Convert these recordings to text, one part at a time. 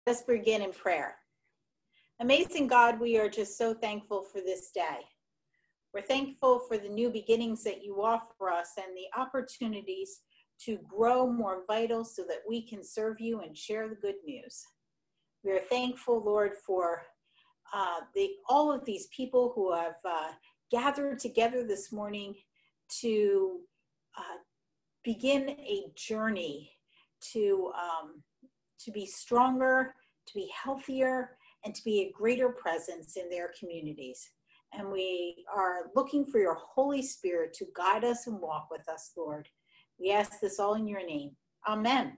Let's begin in prayer. Amazing God, we are just so thankful for this day. We're thankful for the new beginnings that you offer us and the opportunities to grow more vital so that we can serve you and share the good news. We are thankful, Lord, for all of these people who have gathered together this morning to begin a journey to be stronger, to be healthier, and to be a greater presence in their communities. And we are looking for your Holy Spirit to guide us and walk with us, Lord. We ask this all in your name. Amen.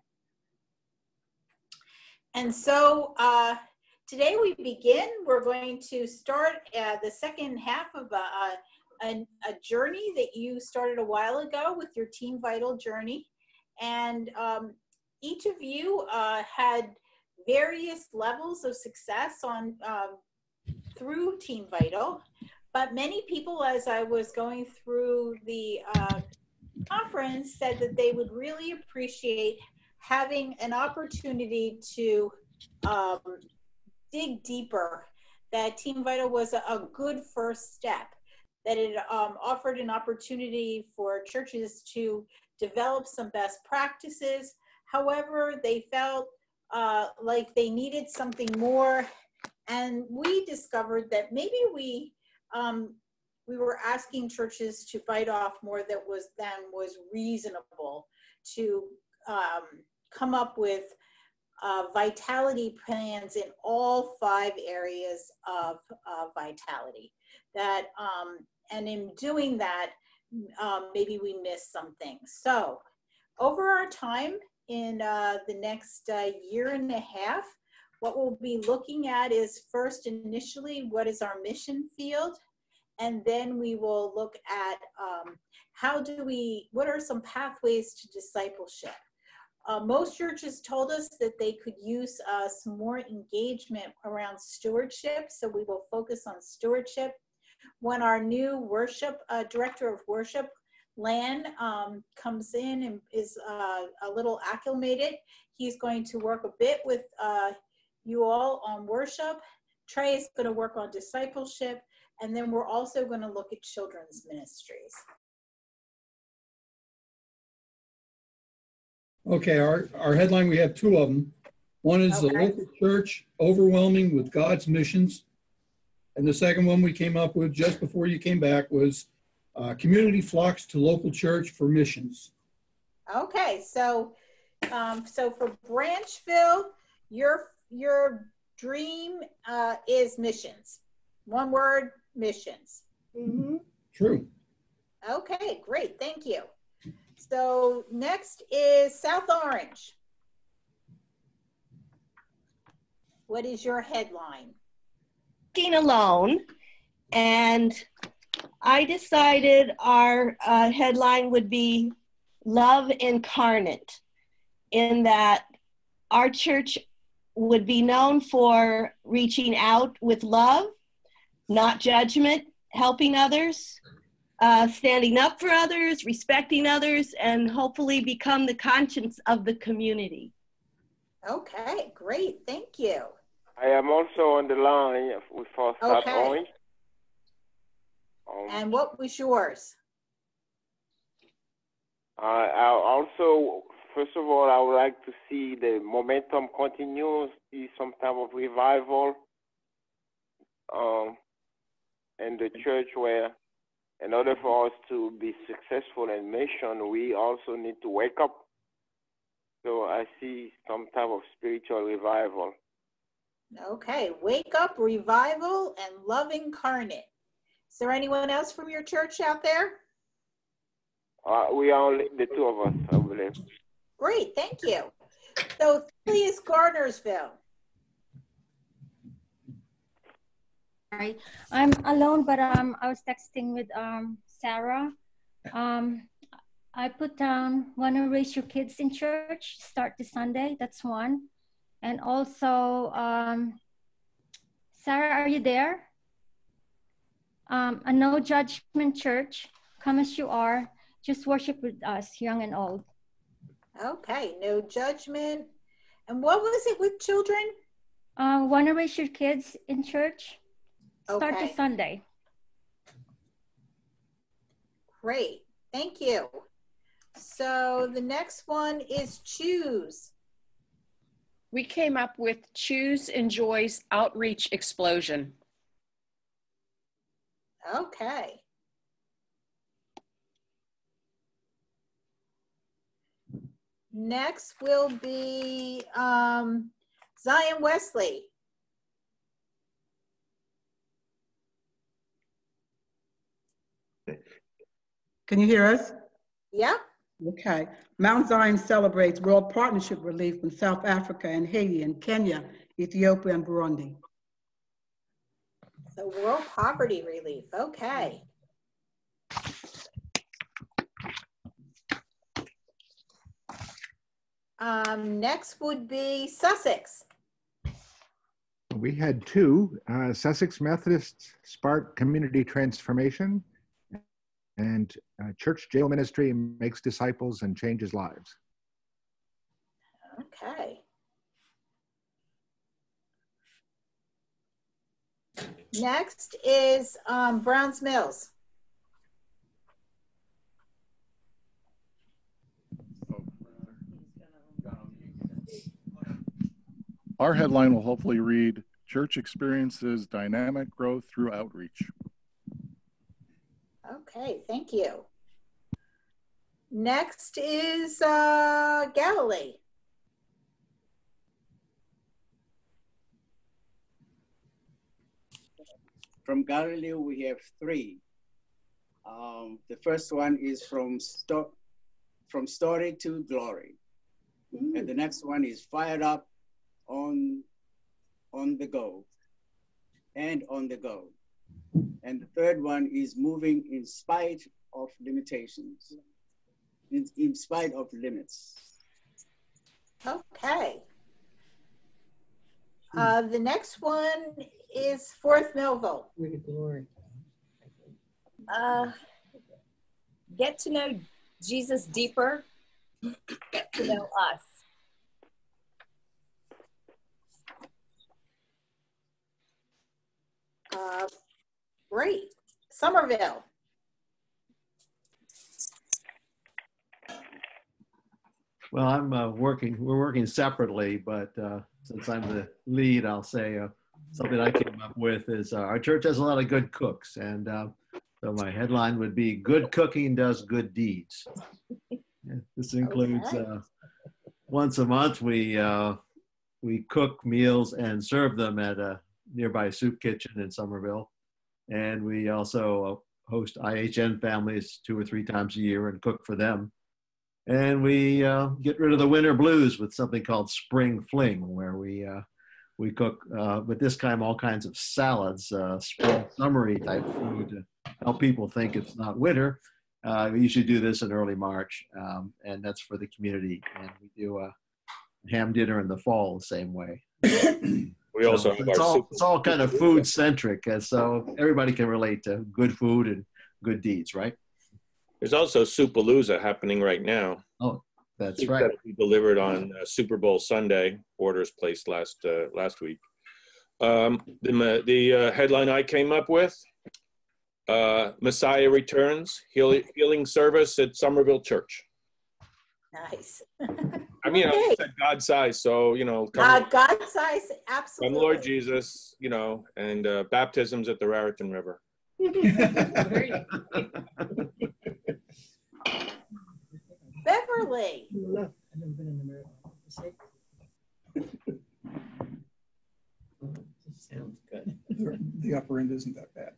And so today we begin. We're going to start the second half of a journey that you started a while ago with your Team Vital journey. And each of you had various levels of success on through Team Vital, but many people, as I was going through the conference, said that they would really appreciate having an opportunity to dig deeper, that Team Vital was a good first step, that it offered an opportunity for churches to develop some best practices. However, they felt like they needed something more, and we discovered that maybe we were asking churches to bite off more than was reasonable, to come up with vitality plans in all 5 areas of vitality. That and in doing that, maybe we missed some things. So over our time in the next year and a half, what we'll be looking at is first initially, what is our mission field? And then we will look at what are some pathways to discipleship? Most churches told us that they could use some more engagement around stewardship, so we will focus on stewardship. When our new worship director of worship, Lan, comes in and is a little acclimated, he's going to work a bit with you all on worship. Trey is going to work on discipleship, and then we're also going to look at children's ministries. Okay, our headline, we have 2 of them. One is the local church overwhelming with God's missions. And the second one we came up with just before you came back was community flocks to local church for missions. Okay, so for Branchville, your dream is missions. One word, missions. Mm-hmm. True. Okay, great, thank you. So next is South Orange. What is your headline? Working alone, and I decided our headline would be Love Incarnate, in that our church would be known for reaching out with love, not judgment, helping others, standing up for others, respecting others, and hopefully become the conscience of the community. Okay, great, thank you. I am also on the line for South Orange. And what was yours? I also, first of all, I would like to see the momentum continue, see some type of revival in the church, where in order for us to be successful in mission, we also need to wake up. So I see some type of spiritual revival. Okay, wake up, revival, and love incarnate. Is there anyone else from your church out there? We are only the 2 of us, I believe. Great, thank you. So Thelius Gardnersville. Sorry, I'm alone, but I was texting with Sarah. I put down, want to raise your kids in church, start this Sunday, that's one. And also, Sarah, are you there? A no judgment church, come as you are, just worship with us, young and old. Okay, no judgment. And what was it with children? Want to raise your kids in church? Start Okay. this Sunday. Great. Thank you. So the next one is choose. We came up with Choose Enjoy's Outreach Explosion. Okay. Next will be Zion Wesley. Can you hear us? Yep. Okay. Mount Zion celebrates World Partnership Relief in South Africa and Haiti and Kenya, Ethiopia, and Burundi. So World Poverty Relief. Okay. Next would be Sussex. We had two, Sussex Methodist Spark Community Transformation and Church Jail Ministry Makes Disciples and Changes Lives. Okay. Next is Browns Mills. Our headline will hopefully read, Church Experiences Dynamic Growth Through Outreach. Okay, thank you. Next is Galilee. From Galilee, we have three. The first one is from story to glory. And the next one is fired up on the go and on the go. And the third one is moving in spite of limitations, in spite of limits. Okay. The next one is Fourth Millville. Get to know Jesus deeper, get to know us. Great. Somerville. Well, we're working separately, but since I'm the lead, I'll say something I came up with is our church has a lot of good cooks. And so my headline would be, good cooking does good deeds. This includes once a month, we cook meals and serve them at a nearby soup kitchen in Somerville. And we also host IHN families 2 or 3 times a year and cook for them. And we get rid of the winter blues with something called Spring Fling, where we cook, with this time, all kinds of salads, spring summery type food to help people think it's not winter. We usually do this in early March, and that's for the community. And we do a ham dinner in the fall the same way. We also have it's all kind of food centric, and so everybody can relate to good food and good deeds, right? There's also Soupalooza happening right now. Oh, that's Soup right. That we delivered on Super Bowl Sunday. Orders placed last week. The headline I came up with: Messiah returns, healing service at Somerville Church. Nice. I mean, Okay. I said God size, so God size, absolutely. come Lord Jesus, and baptisms at the Raritan River. Beverly. Sounds good. The upper end isn't that bad.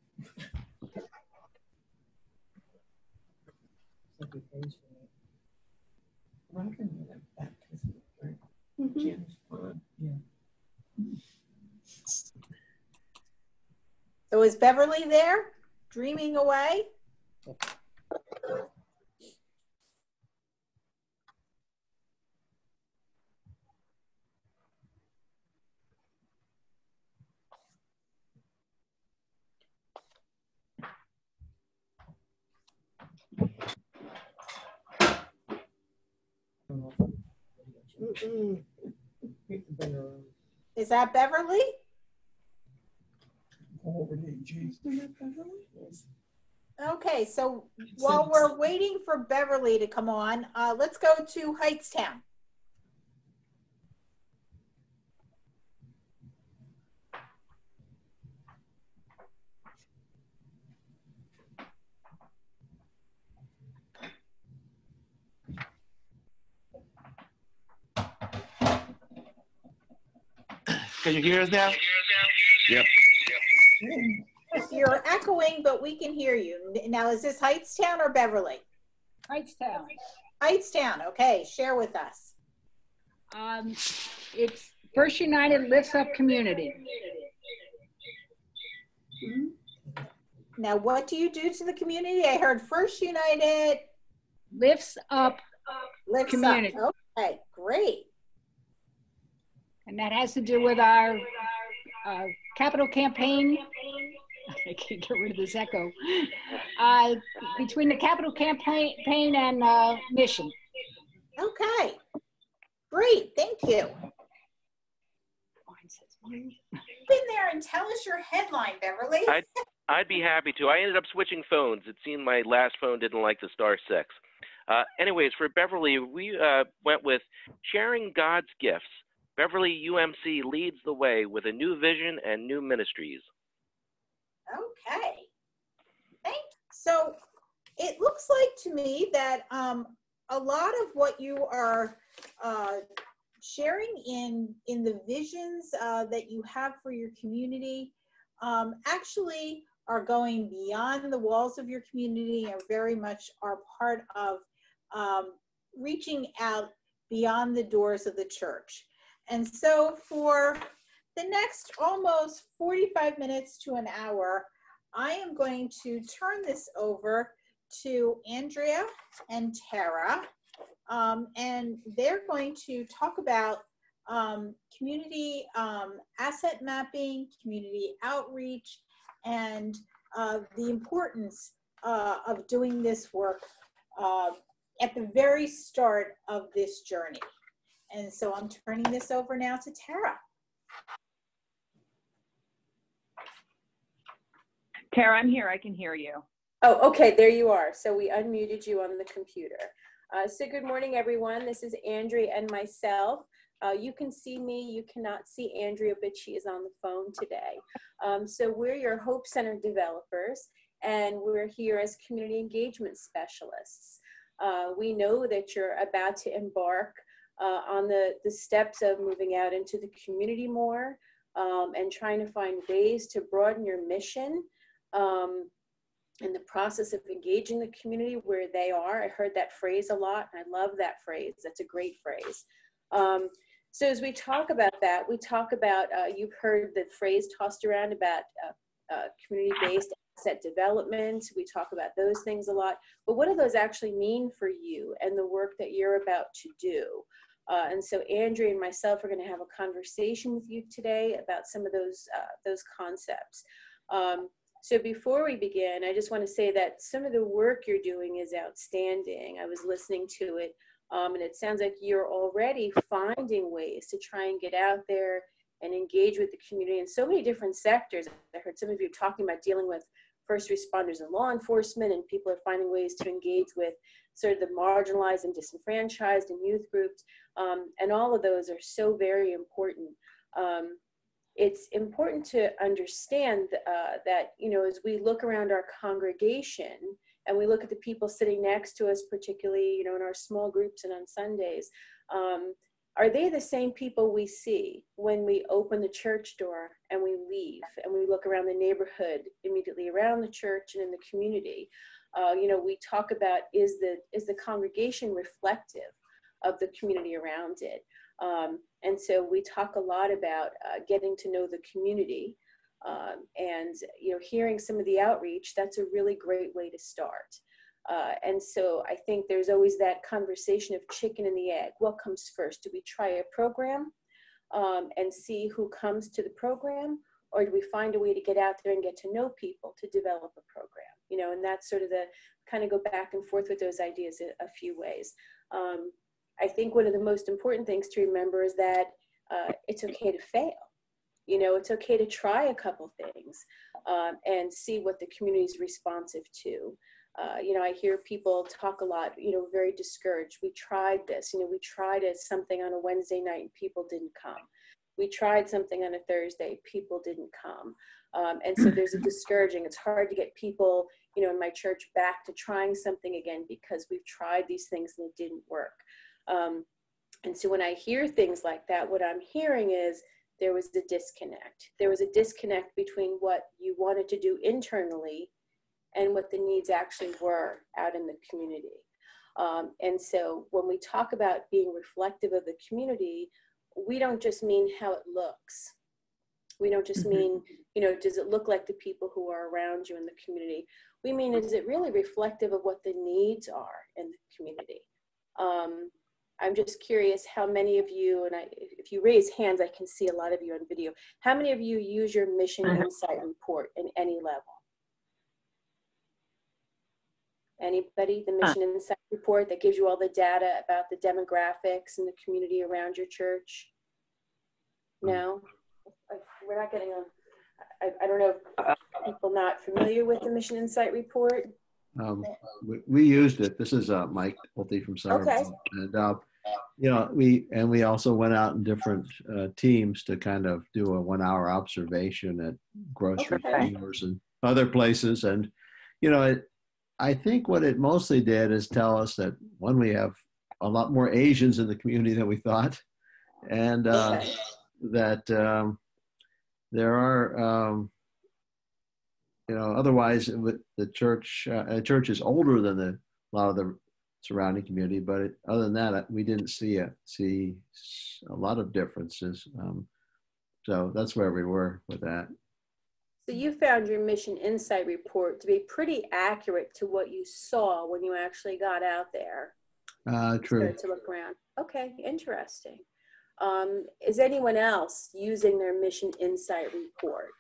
So is Beverly there, dreaming away? Is that Beverly? Over to AG. Okay, so while we're waiting for Beverly to come on, let's go to Hightstown. Can you hear us now? Yep. You're echoing, but we can hear you. Now, is this Hightstown or Beverly? Hightstown. Hightstown, okay, share with us. It's First United Lifts Up Community. Now, what do you do to the community? I heard First United Lifts Up Community. Up. Okay, great. And that has to do with our capital campaign. I can't get rid of this echo. Between the capital campaign and mission. Okay, great, thank you. Been there and tell us your headline, Beverly. I'd be happy to. I ended up switching phones. It seemed my last phone didn't like the star 6. Anyways, for Beverly, we went with sharing God's gifts. Beverly UMC leads the way with a new vision and new ministries. Okay. Thanks. So it looks like to me that a lot of what you are sharing in the visions that you have for your community actually are going beyond the walls of your community and very much are part of reaching out beyond the doors of the church. And so for the next almost 45 minutes to an hour, I am going to turn this over to Andrea and Tara, and they're going to talk about community asset mapping, community outreach, and the importance of doing this work at the very start of this journey. And so I'm turning this over now to Tara. Tara, I'm here. I can hear you. Oh, okay. There you are. So we unmuted you on the computer. So good morning, everyone. This is Andrea and myself. You can see me. You cannot see Andrea, but she is on the phone today. So we're your Hope Center developers, and we're here as community engagement specialists. We know that you're about to embark on the steps of moving out into the community more and trying to find ways to broaden your mission in the process of engaging the community where they are. I heard that phrase a lot. I love that phrase. That's a great phrase. So as we talk about that, we talk about, you've heard the phrase tossed around about community-based asset development. We talk about those things a lot, but what do those actually mean for you and the work that you're about to do? And so Andrea and myself are going to have a conversation with you today about some of those concepts. So before we begin, I just want to say that some of the work you're doing is outstanding. I was listening to it, and it sounds like you're already finding ways to try and get out there and engage with the community in so many different sectors. I heard some of you talking about dealing with first responders and law enforcement, and people are finding ways to engage with sort of the marginalized and disenfranchised and youth groups. And all of those are so very important. It's important to understand that, you know, as we look around our congregation and we look at the people sitting next to us, particularly, you know, in our small groups and on Sundays, are they the same people we see when we open the church door and we leave and we look around the neighborhood immediately around the church and in the community? You know, we talk about, is the congregation reflective of the community around it? And so we talk a lot about getting to know the community and, you know, hearing some of the outreach. That's a really great way to start. And so I think there's always that conversation of chicken and the egg. What comes first? Do we try a program and see who comes to the program? Or do we find a way to get out there and get to know people to develop a program? You know, and that's sort of the kind of go back and forth with those ideas a few ways. I think one of the most important things to remember is that it's okay to fail. You know, it's okay to try a couple things and see what the community is responsive to. You know, I hear people talk a lot, you know, very discouraged. We tried this, you know, we tried it something on a Wednesday night and people didn't come. We tried something on a Thursday, people didn't come. And so there's a discouraging. It's hard to get people, you know, in my church back to trying something again because we've tried these things and it didn't work. And so when I hear things like that, what I'm hearing is there was a disconnect. There was a disconnect between what you wanted to do internally and what the needs actually were out in the community. And so when we talk about being reflective of the community, we don't just mean how it looks. We don't just mean, you know, does it look like the people who are around you in the community? We mean, is it really reflective of what the needs are in the community? I'm just curious how many of you, and if you raise hands, I can see a lot of you on video. How many of you use your Mission Insight report in any level? Anybody? The Mission Insight report that gives you all the data about the demographics and the community around your church? No? We're not getting on. I don't know if people not familiar with the Mission Insight report. We used it. This is Mike Pulte from Somerville. Okay. And you know, we also went out in different teams to kind of do a 1 hour observation at grocery stores and other places. And you know, I think what it mostly did is tell us that, one, we have a lot more Asians in the community than we thought, and that there are, you know, otherwise the church is older than a lot of the surrounding community, but other than that, we didn't see a lot of differences. So that's where we were with that. So you found your Mission Insight report to be pretty accurate to what you saw when you actually got out there. True. Started to look around. Okay, interesting. Is anyone else using their Mission Insight report?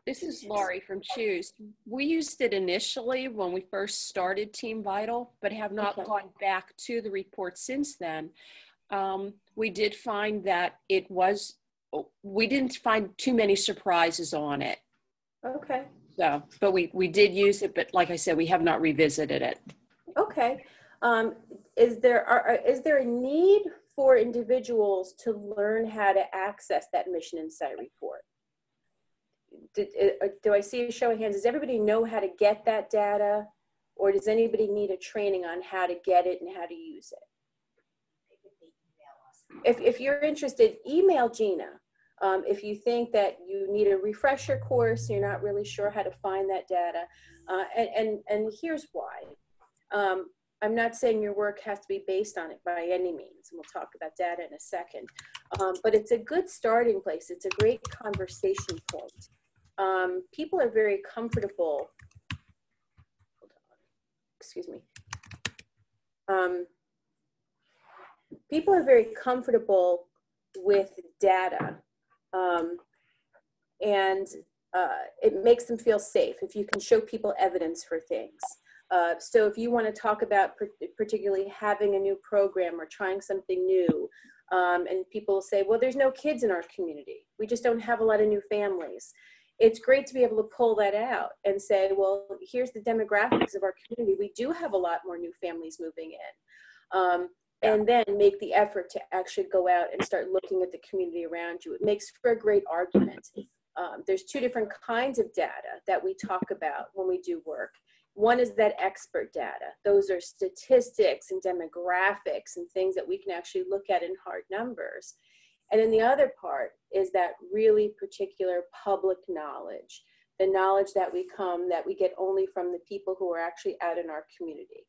This is Laurie from Choose. We used it initially when we first started Team Vital, but have not gone back to the report since then. We did find that we didn't find too many surprises on it. Okay. So, but we did use it, but like I said, we have not revisited it. Okay. Is there a need for individuals to learn how to access that Mission Insight report? Do I see a show of hands? Does everybody know how to get that data, or does anybody need a training on how to get it and how to use it? If you're interested, email Gina. If you think that you need a refresher course, you're not really sure how to find that data, and here's why. I'm not saying your work has to be based on it by any means, and we'll talk about data in a second, but it's a good starting place. It's a great conversation point. People are very comfortable, excuse me. People are very comfortable with data, and it makes them feel safe if you can show people evidence for things. So if you want to talk about particularly having a new program or trying something new, and people say, well, there's no kids in our community. We just don't have a lot of new families. It's great to be able to pull that out and say, well, here's the demographics of our community. We do have a lot more new families moving in. And then make the effort to actually go out and start looking at the community around you. It makes for a great argument. There's two different kinds of data that we talk about when we do work. One is that expert data. Those are statistics and demographics and things that we can actually look at in hard numbers. And then the other part is that really particular public knowledge, the knowledge that we get only from the people who are actually out in our community.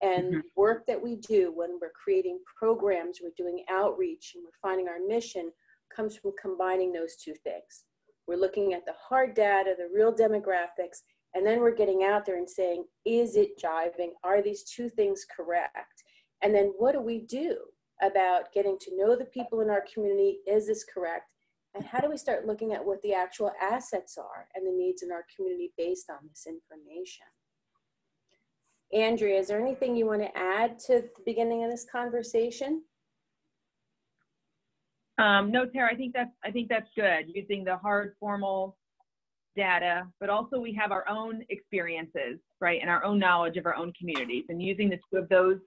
And work that we do when we're creating programs, we're doing outreach, and we're finding our mission comes from combining those two things. We're looking at the hard data, the real demographics, and then we're getting out there and saying, is it jiving? Are these two things correct? And then what do we do about getting to know the people in our community? Is this correct? And how do we start looking at what the actual assets are and the needs in our community based on this information? Andrea, is there anything you want to add to the beginning of this conversation? No, Tara, I think that's good, using the hard formal data, but also we have our own experiences, right, and our own knowledge of our own communities, and using the two of those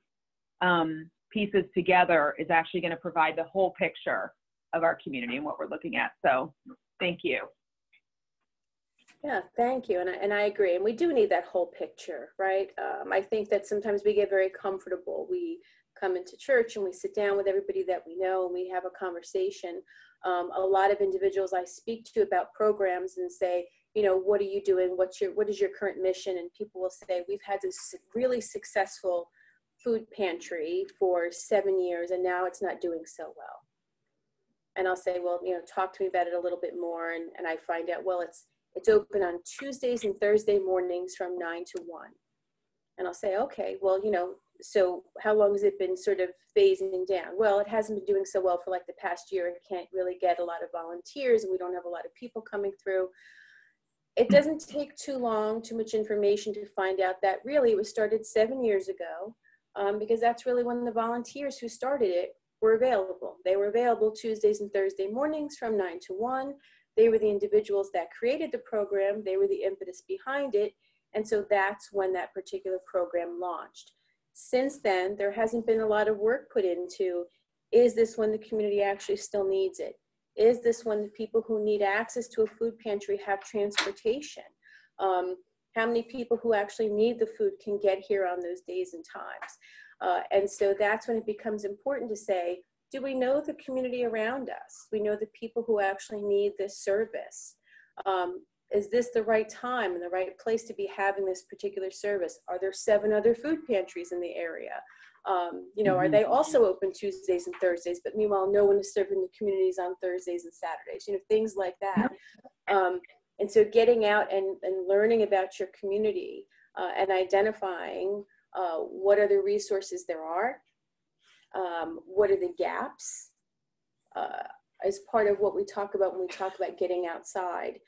pieces together is actually going to provide the whole picture of our community and what we're looking at. So thank you. Yeah, thank you. And I agree. And we do need that whole picture, right? I think that sometimes we get very comfortable. We come into church and we sit down with everybody that we know and we have a conversation. A lot of individuals I speak to about programs and say, you know, what are you doing? What is your current mission? And people will say, we've had this really successful food pantry for 7 years and now it's not doing so well. And I'll say, well, you know, talk to me about it a little bit more. And I find out, well, it's open on Tuesdays and Thursday mornings from 9 to 1. And I'll say, okay, well, you know, so how long has it been sort of phasing down? Well, it hasn't been doing so well for like the past year. It can't really get a lot of volunteers and we don't have a lot of people coming through. It doesn't take too long, too much information to find out that really it was started 7 years ago because that's really when the volunteers who started it were available. They were available Tuesdays and Thursday mornings from 9 to 1. They were the individuals that created the program. They were the impetus behind it. And so that's when that particular program launched. Since then, there hasn't been a lot of work put into, is this when the community actually still needs it? Is this when the people who need access to a food pantry have transportation? How many people who actually need the food can get here on those days and times? And so that's when it becomes important to say, do we know the community around us? We know the people who actually need this service. Is this the right time and the right place to be having this particular service? Are there 7 other food pantries in the area? You know, are they also open Tuesdays and Thursdays, but meanwhile, no one is serving the communities on Thursdays and Saturdays, you know, things like that. And so getting out and learning about your community and identifying what other resources there are, what are the gaps, as part of what we talk about when we talk about getting outside.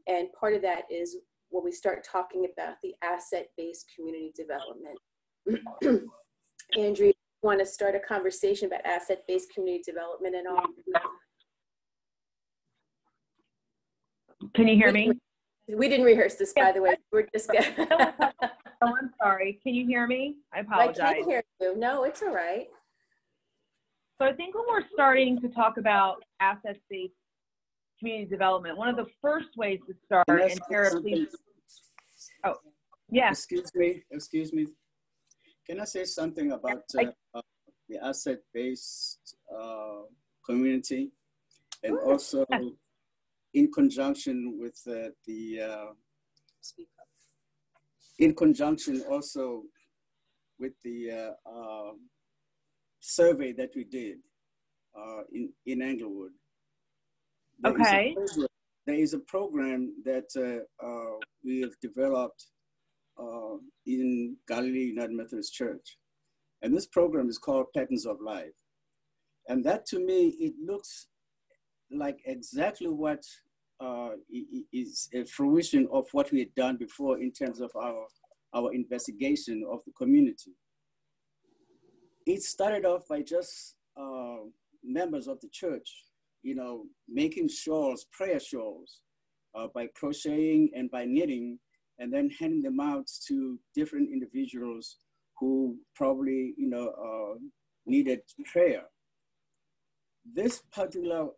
And part of that is when we start talking about the asset-based community development. Andrew, you want to start a conversation about asset-based community development and all? Can you hear me? We didn't rehearse this, by the way. We're just Oh, I'm sorry. Can you hear me? I apologize. I can hear you. No, it's all right. So I think when we're starting to talk about asset-based community development, one of the first ways to start, and Tara, please. Oh, yeah. Excuse me. Can I say something about the asset-based community, and also in conjunction with in conjunction also with the survey that we did in Englewood. There is a program that we have developed in Galilee United Methodist Church. And this program is called Patterns of Life. And that, to me, it looks like exactly what is a fruition of what we had done before in terms of our investigation of the community. It started off by just members of the church, you know, making shawls, prayer shawls, by crocheting and by knitting, and then handing them out to different individuals who probably, you know, needed prayer. This particular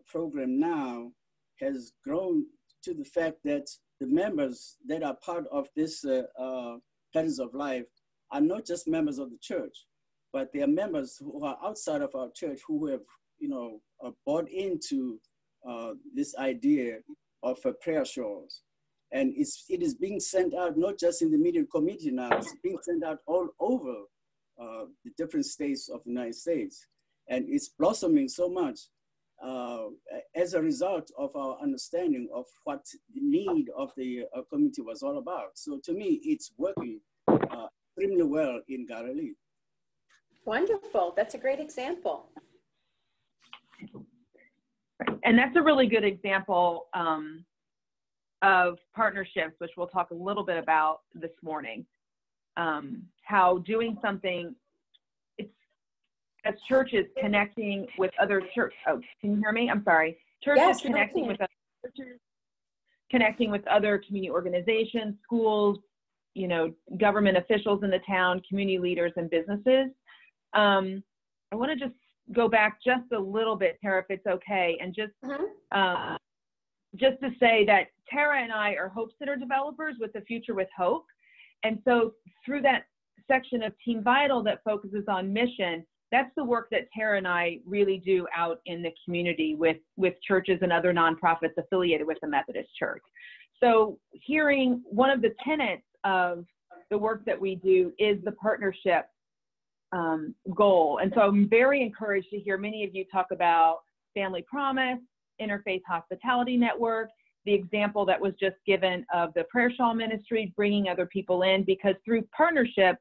program now has grown to the fact that the members that are part of this Patterns of Life are not just members of the church, but they are members who are outside of our church who have, you know, bought into this idea of prayer shawls. And it is being sent out not just in the immediate community now, it's being sent out all over the different states of the United States. And it's blossoming so much as a result of our understanding of what the need of the community was all about. So to me, it's working extremely well in Galilee. Wonderful. That's a great example. And that's a really good example of partnerships, which we'll talk a little bit about this morning. How doing something, that's churches connecting with other church. Oh, can you hear me? I'm sorry. Churches Yes, connecting with other churches, connecting with other community organizations, schools, you know, government officials in the town, community leaders, and businesses. I want to just go back just a little bit, Tara, if it's okay, and just to say that Tara and I are Hope Center developers with the Future with Hope. And so through that section of Team Vital that focuses on mission, that's the work that Tara and I really do out in the community with churches and other nonprofits affiliated with the Methodist Church. So hearing one of the tenets of the work that we do is the partnership goal. And so I'm very encouraged to hear many of you talk about Family Promise, Interfaith Hospitality Network, the example that was just given of the Prayer Shawl Ministry, bringing other people in, because through partnership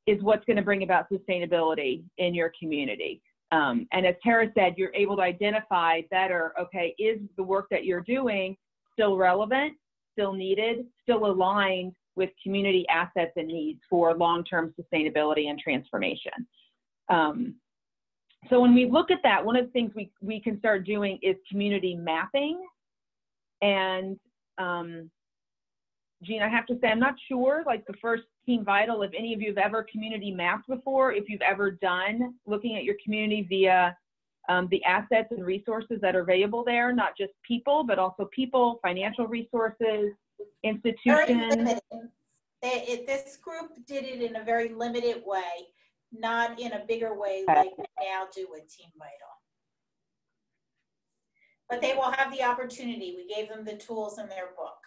is what's going to bring about sustainability in your community. And as Tara said, you're able to identify better, okay, is the work that you're doing still relevant, still needed, still aligned with community assets and needs for long-term sustainability and transformation. So when we look at that, one of the things we can start doing is community mapping. And Jean, I have to say, I'm not sure, like the first Team Vital, if any of you have ever community mapped before, if you've ever done looking at your community via the assets and resources that are available there, not just people, but also people, financial resources, institutions. This group did it in a very limited way, not in a bigger way like we now do with Team Vital. But they will have the opportunity. We gave them the tools in their book.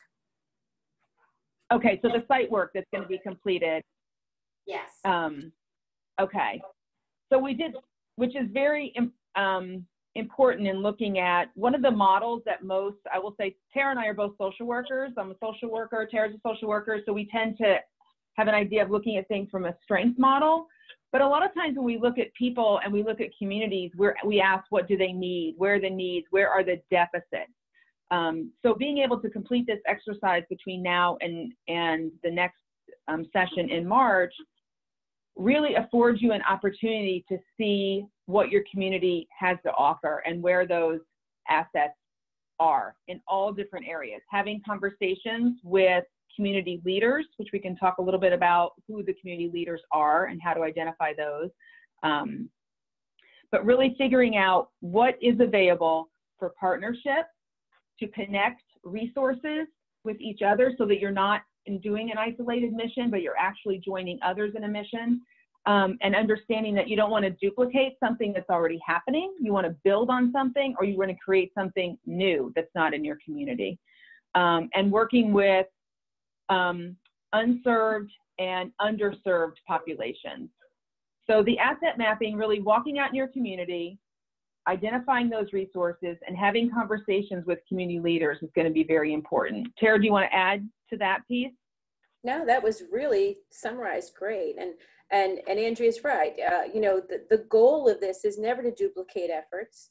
Okay, so the site work that's going to be completed. Yes. Okay, so we did, which is very important in looking at one of the models that most, I will say, Tara and I are both social workers. I'm a social worker, Tara's a social worker, so we tend to have an idea of looking at things from a strength model. But a lot of times when we look at people and we look at communities, we ask, what do they need? Where are the needs? Where are the deficits? So being able to complete this exercise between now and the next session in March really affords you an opportunity to see what your community has to offer and where those assets are in all different areas. Having conversations with community leaders, which we can talk a little bit about who the community leaders are and how to identify those. But really figuring out what is available for partnership, to connect resources with each other so that you're not doing an isolated mission, but you're actually joining others in a mission, and understanding that you don't want to duplicate something that's already happening. You want to build on something, or you want to create something new that's not in your community. And working with unserved and underserved populations. So the asset mapping, really walking out in your community, identifying those resources, and having conversations with community leaders is going to be very important. Tara, do you want to add to that piece? No, that was really summarized great. And Andrea's right. You know, the goal of this is never to duplicate efforts.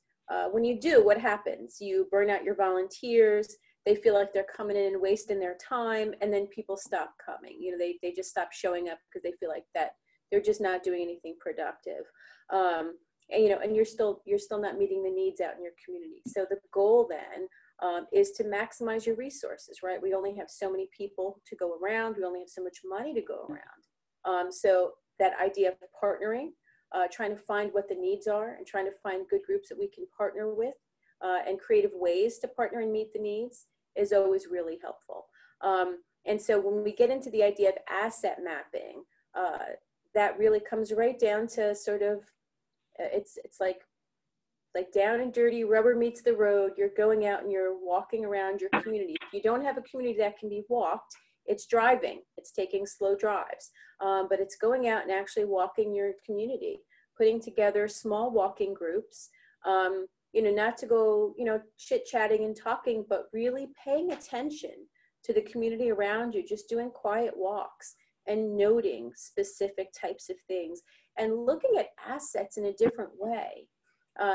When you do, what happens? You burn out your volunteers. They feel like they're coming in and wasting their time, and then people stop coming. You know, they just stop showing up because they feel like that they're just not doing anything productive. And you know, and you're still not meeting the needs out in your community. So the goal then is to maximize your resources, right? We only have so many people to go around. We only have so much money to go around. So that idea of partnering, trying to find what the needs are, and trying to find good groups that we can partner with, and creative ways to partner and meet the needs is always really helpful. And so when we get into the idea of asset mapping, that really comes right down to sort of, it's like down and dirty, rubber meets the road. You're going out and you're walking around your community. If you don't have a community that can be walked, it's driving, it's taking slow drives, but it's going out and actually walking your community, putting together small walking groups, you know, not to go, you know, chit-chatting and talking, but really paying attention to the community around you, just doing quiet walks and noting specific types of things and looking at assets in a different way.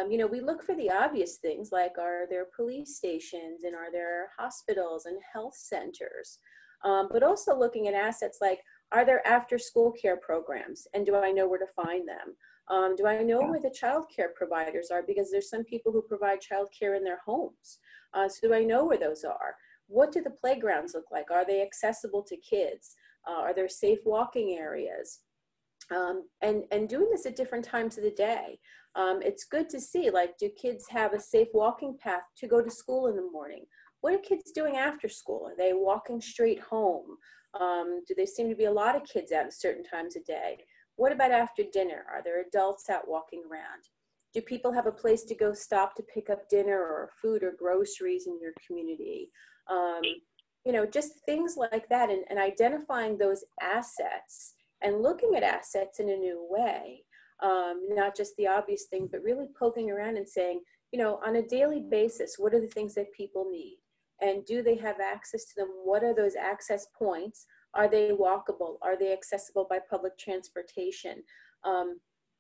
You know, we look for the obvious things like, are there police stations and are there hospitals and health centers? But also looking at assets like, Are there after school care programs? And do I know where to find them? Do I know where the child care providers are? Because there's some people who provide child care in their homes. So do I know where those are? What do the playgrounds look like? Are they accessible to kids? Are there safe walking areas? And doing this at different times of the day. It's good to see, like, do kids have a safe walking path to go to school in the morning? What are kids doing after school? Are they walking straight home? Do there seem to be a lot of kids out at certain times of day? What about after dinner? Are there adults out walking around? Do people have a place to go stop to pick up dinner or food or groceries in your community? You know, just things like that, and identifying those assets and looking at assets in a new way. Not just the obvious thing, but really poking around and saying, you know, on a daily basis, what are the things that people need? And do they have access to them? What are those access points? Are they walkable? Are they accessible by public transportation?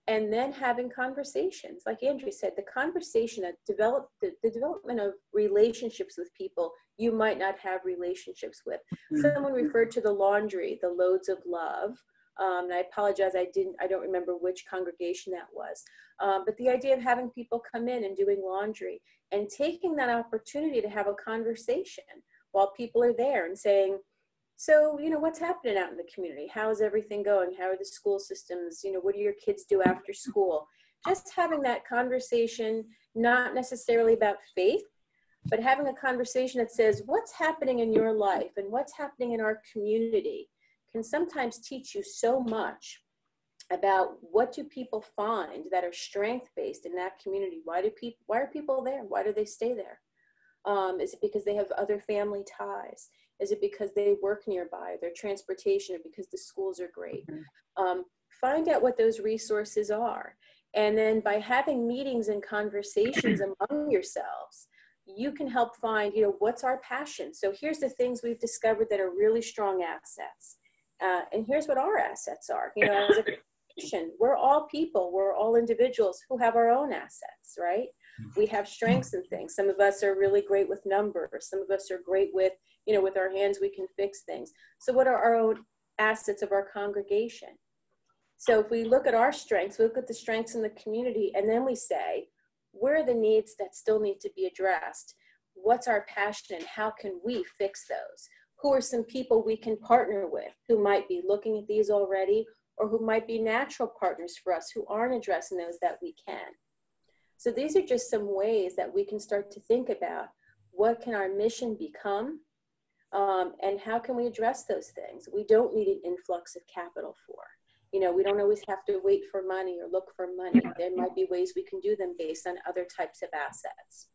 And then having conversations, like Andrea said, the conversation that the development of relationships with people you might not have relationships with. Someone referred to the laundry, the loads of love. And I apologize, I don't remember which congregation that was. But the idea of having people come in and doing laundry and taking that opportunity to have a conversation while people are there and saying, so, you know, what's happening out in the community? How's everything going? How are the school systems? You know, what do your kids do after school? Just having that conversation, not necessarily about faith, but having a conversation that says, what's happening in your life and what's happening in our community can sometimes teach you so much about what do people find that are strength-based in that community. Why are people there? Why do they stay there? Is it because they have other family ties? Is it because they work nearby, their transportation, or because the schools are great? Find out what those resources are. And then by having meetings and conversations among yourselves, you can help find, you know, what's our passion? So here's the things we've discovered that are really strong assets. And here's what our assets are. You know, as a Christian, we're all people, we're all individuals who have our own assets, right? We have strengths and things. Some of us are really great with numbers. Some of us are great with, you know, with our hands, we can fix things. So what are our own assets of our congregation? So if we look at our strengths, we look at the strengths in the community, and then we say, where are the needs that still need to be addressed? What's our passion and how can we fix those? Who are some people we can partner with who might be looking at these already, or who might be natural partners for us who aren't addressing those that we can? So these are just some ways that we can start to think about what can our mission become, and how can we address those things? We don't need an influx of capital for. You know, we don't always have to wait for money or look for money. There might be ways we can do them based on other types of assets.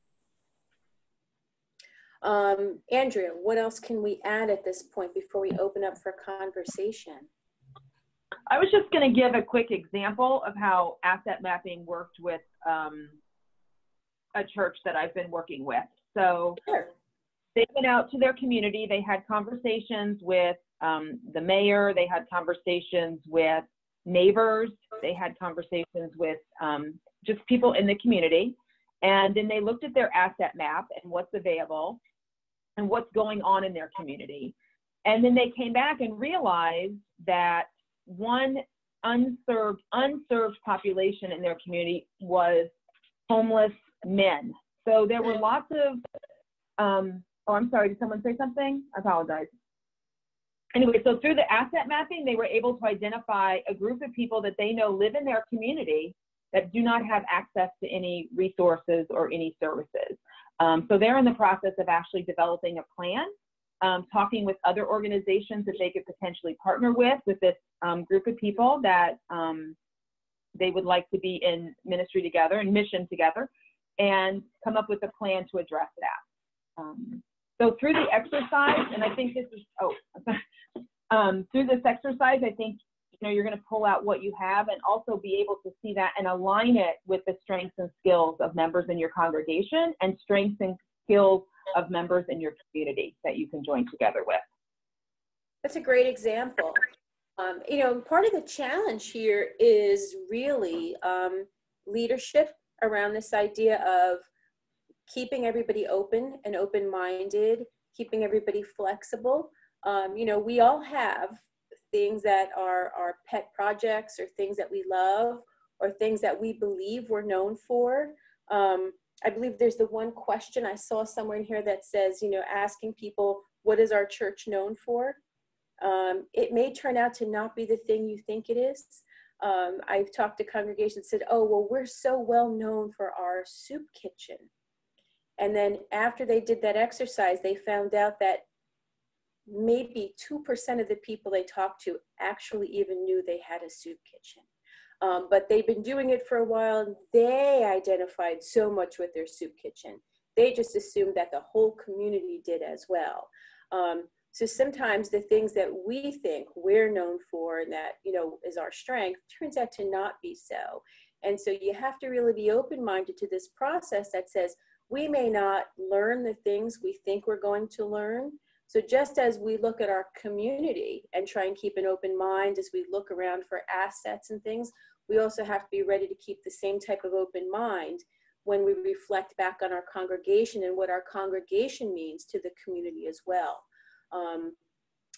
Andrea, what else can we add at this point before we open up for conversation? I was just going to give a quick example of how asset mapping worked with a church that I've been working with. So they went out to their community. They had conversations with the mayor. They had conversations with neighbors. They had conversations with just people in the community. And then they looked at their asset map and what's available and what's going on in their community. And then they came back and realized that one unserved population in their community was homeless men. So there were lots of, oh, I'm sorry, did someone say something? I apologize. Anyway, so through the asset mapping, they were able to identify a group of people that they know live in their community that do not have access to any resources or any services. So they're in the process of actually developing a plan, talking with other organizations that they could potentially partner with this group of people that they would like to be in ministry together and mission together, and come up with a plan to address that. So through the exercise, and I think this is, through this exercise, I think, you know, you're going to pull out what you have and also be able to see that and align it with the strengths and skills of members in your congregation and strengths and skills of members in your community that you can join together with. That's a great example. You know, part of the challenge here is really leadership around this idea of keeping everybody open and open-minded, keeping everybody flexible. You know, we all have things that are our pet projects or things that we love or things that we believe we're known for. I believe there's the one question I saw somewhere in here that says, you know, asking people, what is our church known for? It may turn out to not be the thing you think it is. I've talked to congregations that said, oh, well, we're so well known for our soup kitchen. And then after they did that exercise, they found out that maybe 2% of the people they talked to actually even knew they had a soup kitchen. But they've been doing it for a while, and they identified so much with their soup kitchen. They just assumed that the whole community did as well. So sometimes the things that we think we're known for and that, you know, is our strength turns out to not be so. And so you have to really be open-minded to this process that says we may not learn the things we think we're going to learn. So just as we look at our community and try and keep an open mind as we look around for assets and things, we also have to be ready to keep the same type of open mind when we reflect back on our congregation and what our congregation means to the community as well.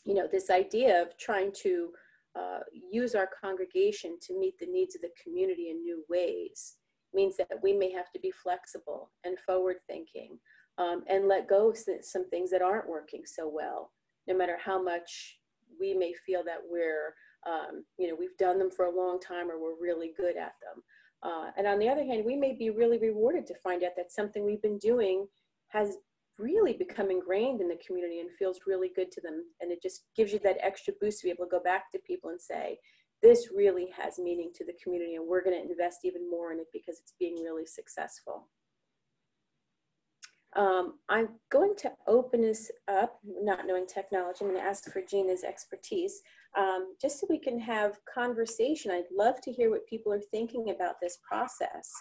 You know, this idea of trying to use our congregation to meet the needs of the community in new ways means that we may have to be flexible and forward thinking and let go of some things that aren't working so well, no matter how much we may feel that we're, you know, we've done them for a long time or we're really good at them. And on the other hand, we may be really rewarded to find out that something we've been doing has really become ingrained in the community and feels really good to them. And it just gives you that extra boost to be able to go back to people and say, this really has meaning to the community and we're going to invest even more in it because it's being really successful. I'm going to open this up, not knowing technology. I'm going to ask for Gina's expertise, just so we can have conversation. I'd love to hear what people are thinking about this process,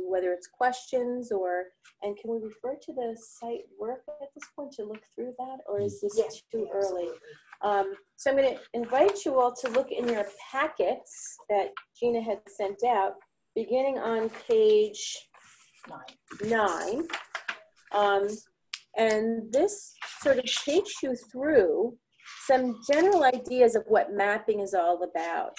whether it's questions or, and can we refer to the site work at this point to look through that, or is this too early? So I'm going to invite you all to look in your packets that Gina had sent out, beginning on page 9. And this sort of takes you through some general ideas of what mapping is all about.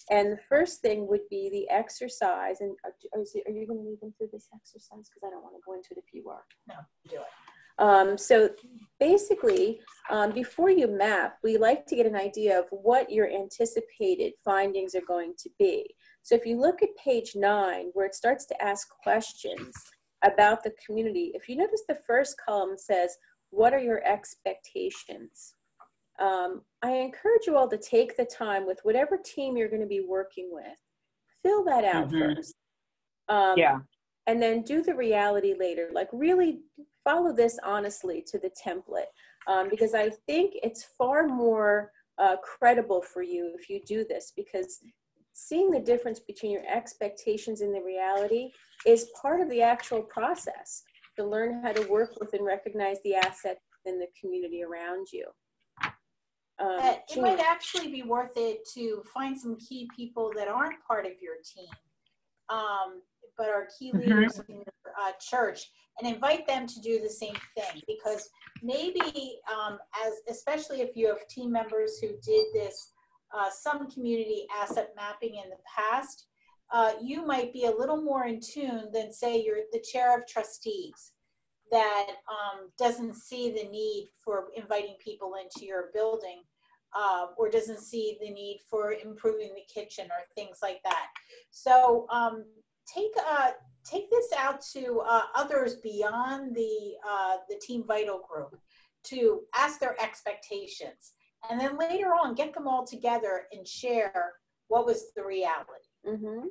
And the first thing would be the exercise. And are you going to lead them through this exercise? Because I don't want to go into it if you are. No, do it. So basically, before you map, we like to get an idea of what your anticipated findings are going to be. So if you look at page 9, where it starts to ask questions about the community, if you notice the first column says, what are your expectations? I encourage you all to take the time with whatever team you're going to be working with, fill that out first. And then do the reality later. Like really follow this honestly to the template, because I think it's far more credible for you if you do this, because seeing the difference between your expectations and the reality is part of the actual process to learn how to work with and recognize the assets in the community around you. It might actually be worth it to find some key people that aren't part of your team, but are key leaders in your church, and invite them to do the same thing. Because maybe, especially if you have team members who did this, some community asset mapping in the past, you might be a little more in tune than, say, you're the chair of trustees that doesn't see the need for inviting people into your building, or doesn't see the need for improving the kitchen or things like that. So take this out to others beyond the Team Vital group to ask their expectations. And then later on, get them all together and share what was the reality. And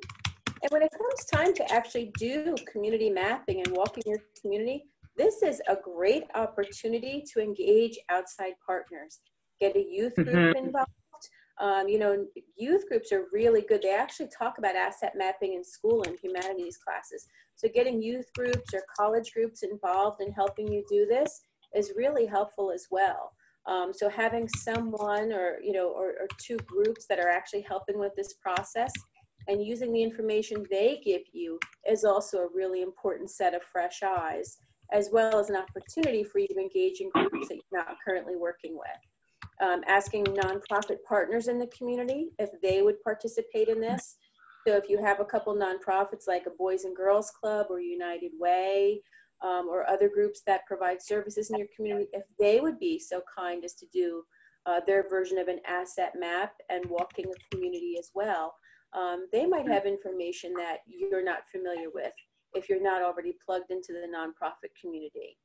when it comes time to actually do community mapping and walk in your community, this is a great opportunity to engage outside partners. Get a youth group involved. You know, youth groups are really good. They actually talk about asset mapping in school and humanities classes. So getting youth groups or college groups involved in helping you do this is really helpful as well. So having someone or, you know, or two groups that are actually helping with this process and using the information they give you is also a really important set of fresh eyes, as well as an opportunity for you to engage in groups that you're not currently working with. asking nonprofit partners in the community if they would participate in this. So if you have a couple nonprofits like a Boys and Girls Club or United Way, or other groups that provide services in your community, if they would be so kind as to do their version of an asset map and walking a community as well, they might have information that you're not familiar with if you're not already plugged into the nonprofit community.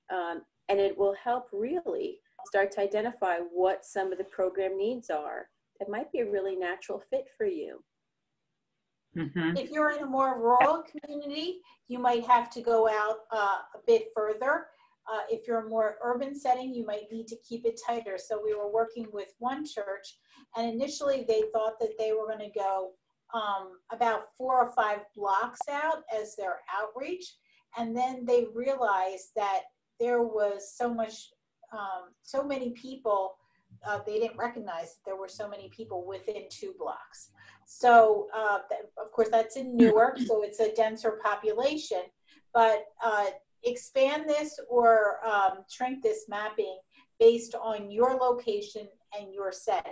And it will help really start to identify what some of the program needs are. It might be a really natural fit for you. If you're in a more rural community, you might have to go out a bit further. If you're a more urban setting, you might need to keep it tighter. So we were working with one church, and initially they thought that they were going to go about 4 or 5 blocks out as their outreach. And then they realized that there was so many people, they didn't recognize that there were so many people within 2 blocks. So of course that's in Newark, so it's a denser population, but expand this or shrink this mapping based on your location and your setting.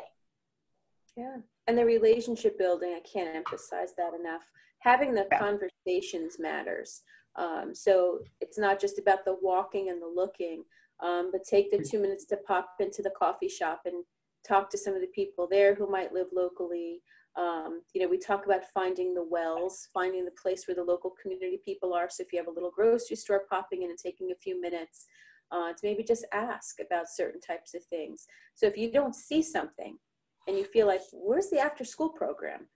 Yeah, and the relationship building, I can't emphasize that enough. Having the conversations matters. So it's not just about the walking and the looking, but take the 2 minutes to pop into the coffee shop and talk to some of the people there who might live locally. You know, we talk about finding the wells, finding the place where the local community people are. So if you have a little grocery store, popping in and taking a few minutes to maybe just ask about certain types of things. So if you don't see something and you feel like, where's the after school program?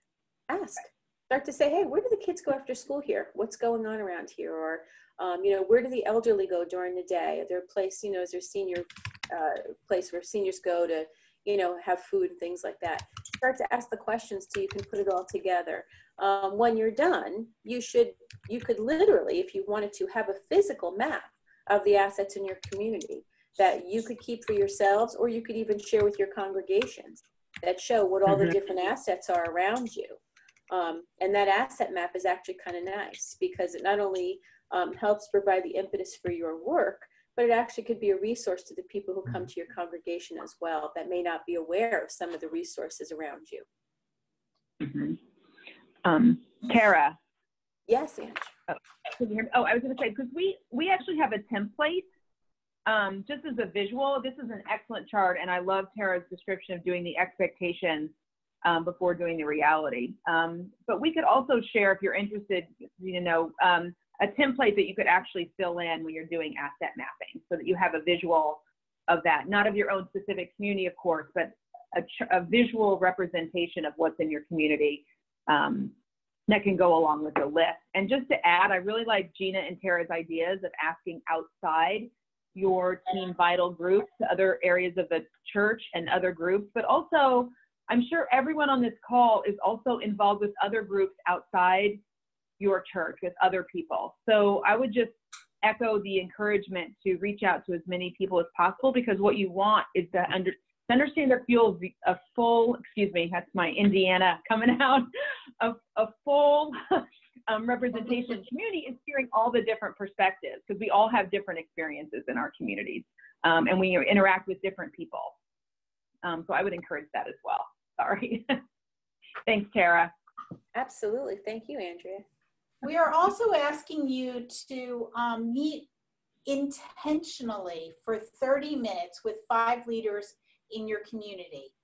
Ask. Start to say, hey, where do the kids go after school here? What's going on around here? Or, you know, where do the elderly go during the day? Is there a place, you know, is there a senior place where seniors go to, you know, have food and things like that? Start to ask the questions so you can put it all together. When you're done, you could literally, if you wanted to, have a physical map of the assets in your community that you could keep for yourselves, or you could even share with your congregations that show what all the different assets are around you. And that asset map is actually kind of nice because it not only helps provide the impetus for your work, but it actually could be a resource to the people who come to your congregation as well that may not be aware of some of the resources around you. Tara. Yes, Ange. Oh, I was going to say, because we actually have a template just as a visual. This is an excellent chart, and I love Tara's description of doing the expectations before doing the reality. But we could also share, if you're interested, you know, a template that you could actually fill in when you're doing asset mapping so that you have a visual of that, not of your own specific community, of course, but a visual representation of what's in your community that can go along with the list. And just to add, I really like Gina and Tara's ideas of asking outside your Team Vital group to other areas of the church and other groups, but also I'm sure everyone on this call is also involved with other groups outside your church, with other people. So I would just echo the encouragement to reach out to as many people as possible, because what you want is to understand their a full, excuse me, that's my Indiana coming out, a full representation community is hearing all the different perspectives, because we all have different experiences in our communities, and we interact with different people. So I would encourage that as well. Sorry. Thanks, Tara. Absolutely. Thank you, Andrea. We are also asking you to meet intentionally for 30 minutes with 5 leaders in your community.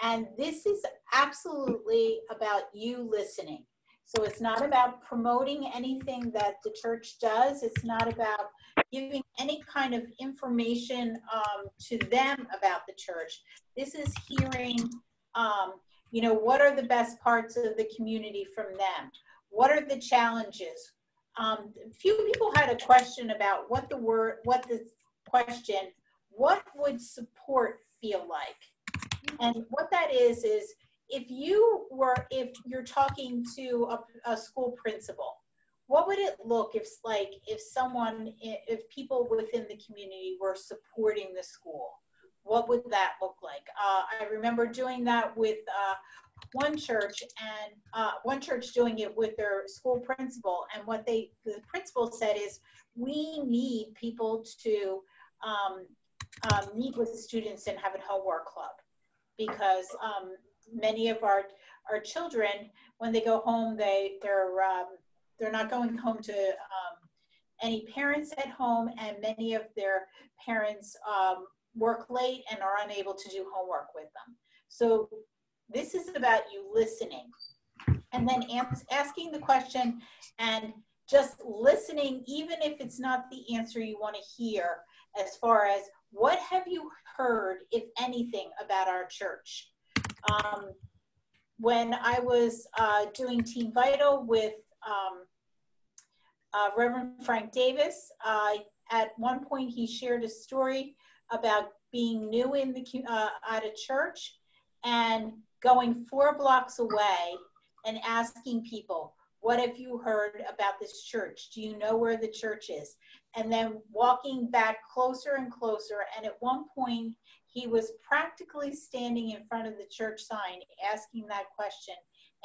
And this is absolutely about you listening. So it's not about promoting anything that the church does. It's not about giving any kind of information to them about the church. This is hearing, you know, what are the best parts of the community from them? What are the challenges? A few people had a question about what would support feel like? And what that is if you're talking to a school principal, what would it look if people within the community were supporting the school? What would that look like? I remember doing that with one church, and one church doing it with their school principal. And what the principal said is, we need people to meet with students and have a homework club, because many of our children, when they go home, they're not going home to any parents at home, and many of their parents work late and are unable to do homework with them. So this is about you listening, and then asking the question and just listening, even if it's not the answer you want to hear, as far as what have you heard, if anything, about our church. When I was doing Team Vital with Reverend Frank Davis, at one point he shared a story about being new in the at a church and going 4 blocks away and asking people, what have you heard about this church? Do you know where the church is? And then walking back closer and closer. And at one point, he was practically standing in front of the church sign asking that question.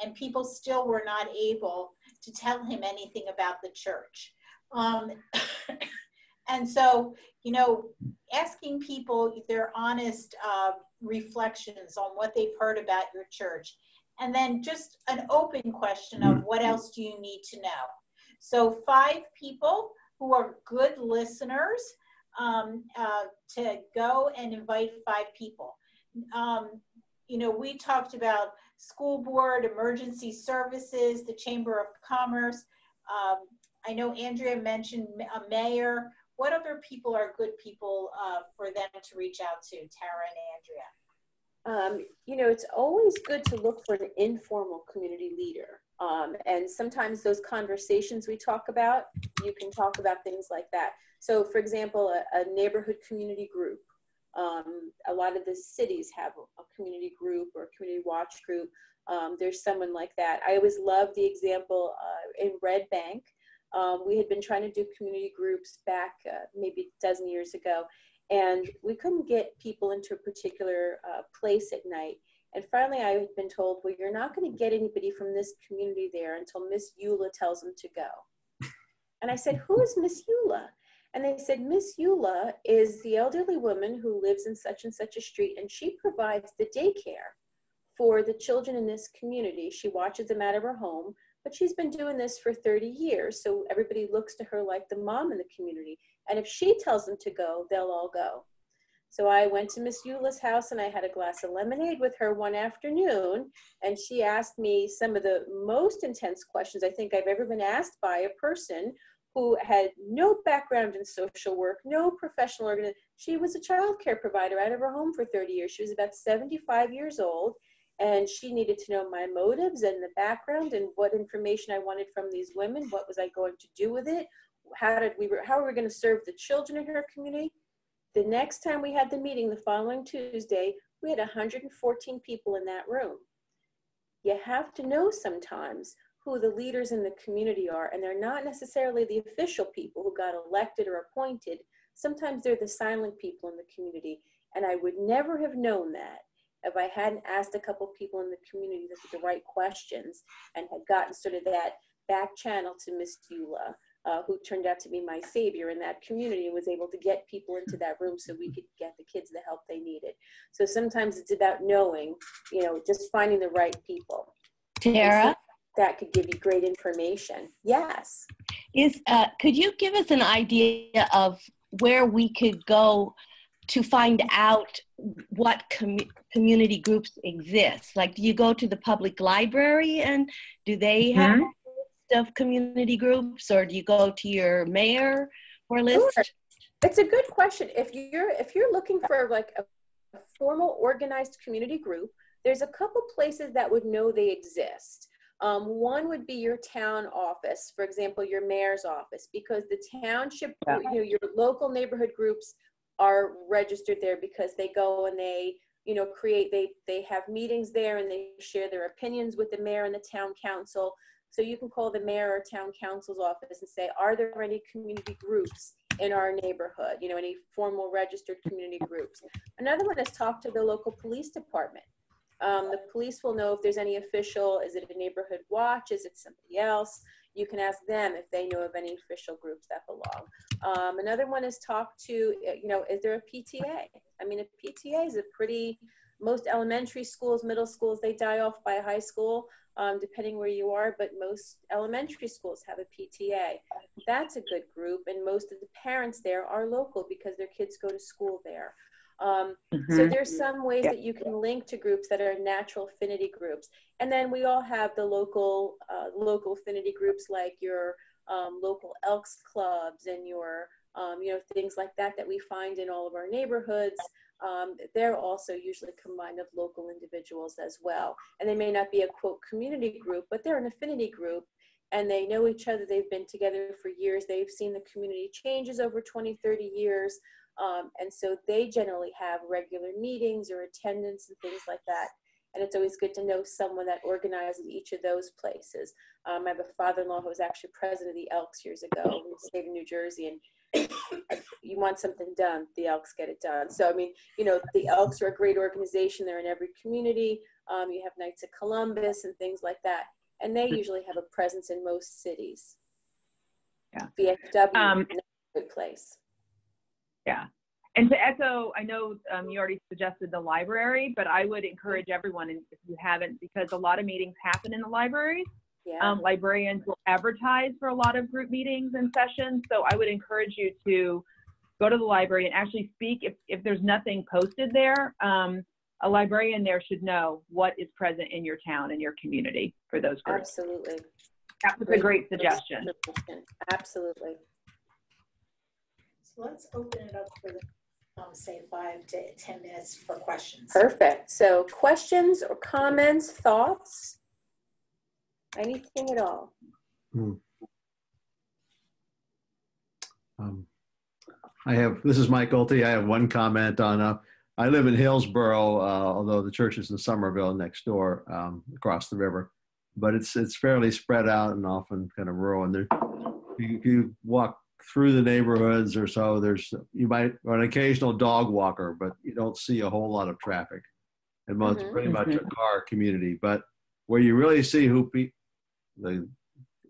And people still were not able to tell him anything about the church. And so, you know, asking people their honest reflections on what they've heard about your church. And then just an open question of what else do you need to know? So 5 people who are good listeners to go and invite 5 people. You know, we talked about school board, emergency services, the Chamber of Commerce. I know Andrea mentioned a mayor. What other people are good people for them to reach out to, Tara and Andrea? You know, it's always good to look for an informal community leader. And sometimes those conversations we talk about, you can talk about things like that. So for example, a neighborhood community group. A lot of the cities have a community group or a community watch group. There's someone like that. I always love the example in Red Bank. We had been trying to do community groups back maybe a dozen years ago. And we couldn't get people into a particular place at night. And finally, I had been told, well, you're not going to get anybody from this community there until Miss Eula tells them to go. And I said, who is Miss Eula? And they said, Miss Eula is the elderly woman who lives in such and such a street, and she provides the daycare for the children in this community. She watches them out of her home, but she's been doing this for 30 years. So everybody looks to her like the mom in the community. And if she tells them to go, they'll all go. So I went to Miss Eula's house and I had a glass of lemonade with her one afternoon. And she asked me some of the most intense questions I think I've ever been asked by a person who had no background in social work, no professional organization. She was a child care provider out of her home for 30 years. She was about 75 years old. And she needed to know my motives and the background and what information I wanted from these women. What was I going to do with it? How were we going to serve the children in her community? The next time we had the meeting, the following Tuesday, we had 114 people in that room. You have to know sometimes who the leaders in the community are, and they're not necessarily the official people who got elected or appointed. Sometimes they're the silent people in the community, and I would never have known that if I hadn't asked a couple people in the community the right questions and had gotten sort of that back channel to Miss Eula, who turned out to be my savior in that community and was able to get people into that room so we could get the kids the help they needed. So sometimes it's about knowing, you know, just finding the right people. Tara? That could give you great information. Yes. Could you give us an idea of where we could go to find out what community groups exist? Like, do you go to the public library and do they have a list of community groups, or do you go to your mayor for a list? Sure. It's a good question. If you're looking for like a formal organized community group, there's a couple places that would know they exist. One would be your town office, for example, your mayor's office, because the township, you know, your local neighborhood groups are registered there because they go and they, you know, they have meetings there and they share their opinions with the mayor and the town council. So you can call the mayor or town council's office and say, are there any community groups in our neighborhood? You know, any formal registered community groups? Another one is talk to the local police department. The police will know if there's any official, is it a neighborhood watch? Is it somebody else? You can ask them if they know of any official groups that belong. Another one is talk to, you know, is there a PTA? I mean, a PTA is a pretty, most elementary schools, middle schools, they die off by high school, depending where you are, but most elementary schools have a PTA. That's a good group, and most of the parents there are local because their kids go to school there. So there's some ways that you can link to groups that are natural affinity groups. And then we all have the local affinity groups, like your local Elks clubs and your, you know, things like that that we find in all of our neighborhoods. They're also usually combined of local individuals as well. And they may not be a quote community group, but they're an affinity group, and they know each other. They've been together for years. They've seen the community changes over 20, 30 years. And so they generally have regular meetings or attendance and things like that. And it's always good to know someone that organizes each of those places. I have a father-in-law who was actually president of the Elks years ago in the state of New Jersey, and you want something done, the Elks get it done. So, I mean, you know, the Elks are a great organization. They're in every community. You have Knights of Columbus and things like that. And they usually have a presence in most cities. Yeah. VFW, good place. Yeah. And to echo, I know you already suggested the library, but I would encourage everyone, and if you haven't, because a lot of meetings happen in the libraries. Yeah. Librarians will advertise for a lot of group meetings and sessions. So I would encourage you to go to the library and actually speak. If there's nothing posted there, a librarian there should know what is present in your town and your community for those groups. Absolutely. That was a great suggestion. Absolutely. So let's open it up for the, say 5 to 10 minutes for questions. Perfect. So questions or comments, thoughts, anything at all? This is Mike Ulte. I have one comment on, I live in Hillsborough, although the church is in Somerville next door, across the river, but it's fairly spread out and often kind of rural. And there, you walk through the neighborhoods or so, you might an occasional dog walker, but you don't see a whole lot of traffic. And most pretty much a car community. But where you really see the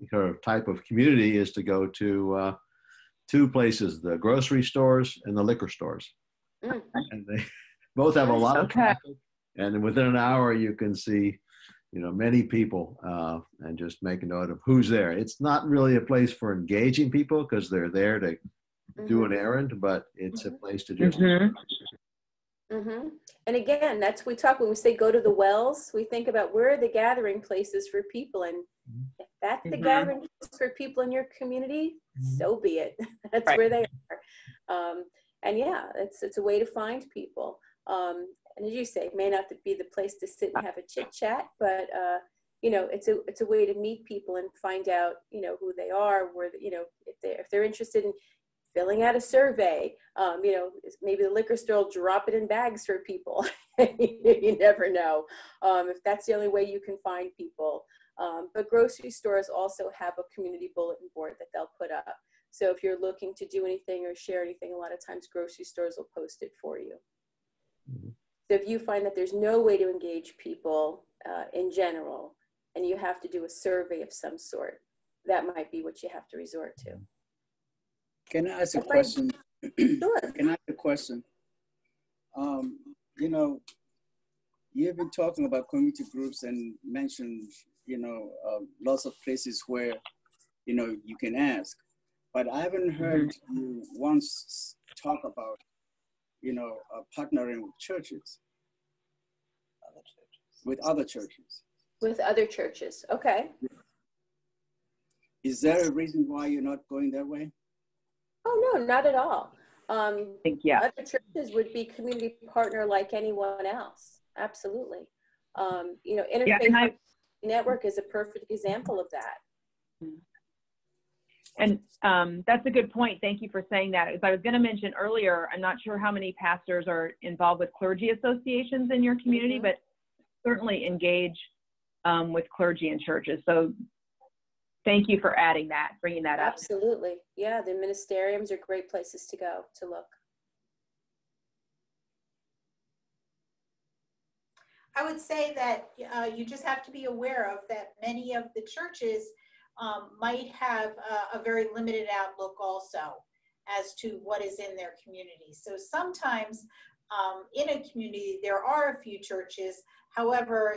kind of type of community is to go to two places: the grocery stores and the liquor stores. And they both have a lot of traffic. And within an hour, you can see, you know, many people, and just make a note of who's there. It's not really a place for engaging people because they're there to do an errand, but it's a place to just. And again, when we say go to the wells, we think about where are the gathering places for people. And if that's the gathering place for people in your community, so be it. That's where they are. And yeah, it's a way to find people. And as you say, it may not be the place to sit and have a chit chat, but you know, it's a way to meet people and find out, you know, who they are, where, you know, if they're interested in filling out a survey, you know, maybe the liquor store will drop it in bags for people. You never know if that's the only way you can find people. But grocery stores also have a community bulletin board that they'll put up. So if you're looking to do anything or share anything, a lot of times grocery stores will post it for you. So if you find that there's no way to engage people in general, and you have to do a survey of some sort, that might be what you have to resort to. Can I ask a question? Sure. Can I ask a question? You know, you've been talking about community groups and mentioned, you know, lots of places where, you know, you can ask. But I haven't heard you once talk about, you know, partnering with churches. With other churches. With other churches, okay. Is there a reason why you're not going that way? Oh, no, not at all. Other churches would be community partner like anyone else. Absolutely. You know, Interfaith Network is a perfect example of that. And that's a good point. Thank you for saying that. As I was going to mention earlier, I'm not sure how many pastors are involved with clergy associations in your community, but certainly engage with clergy and churches. So thank you for adding that, bringing that up. Absolutely. Yeah, the ministeriums are great places to go to look. I would say that you just have to be aware of that many of the churches might have a very limited outlook also as to what is in their community. So sometimes in a community, there are a few churches. However,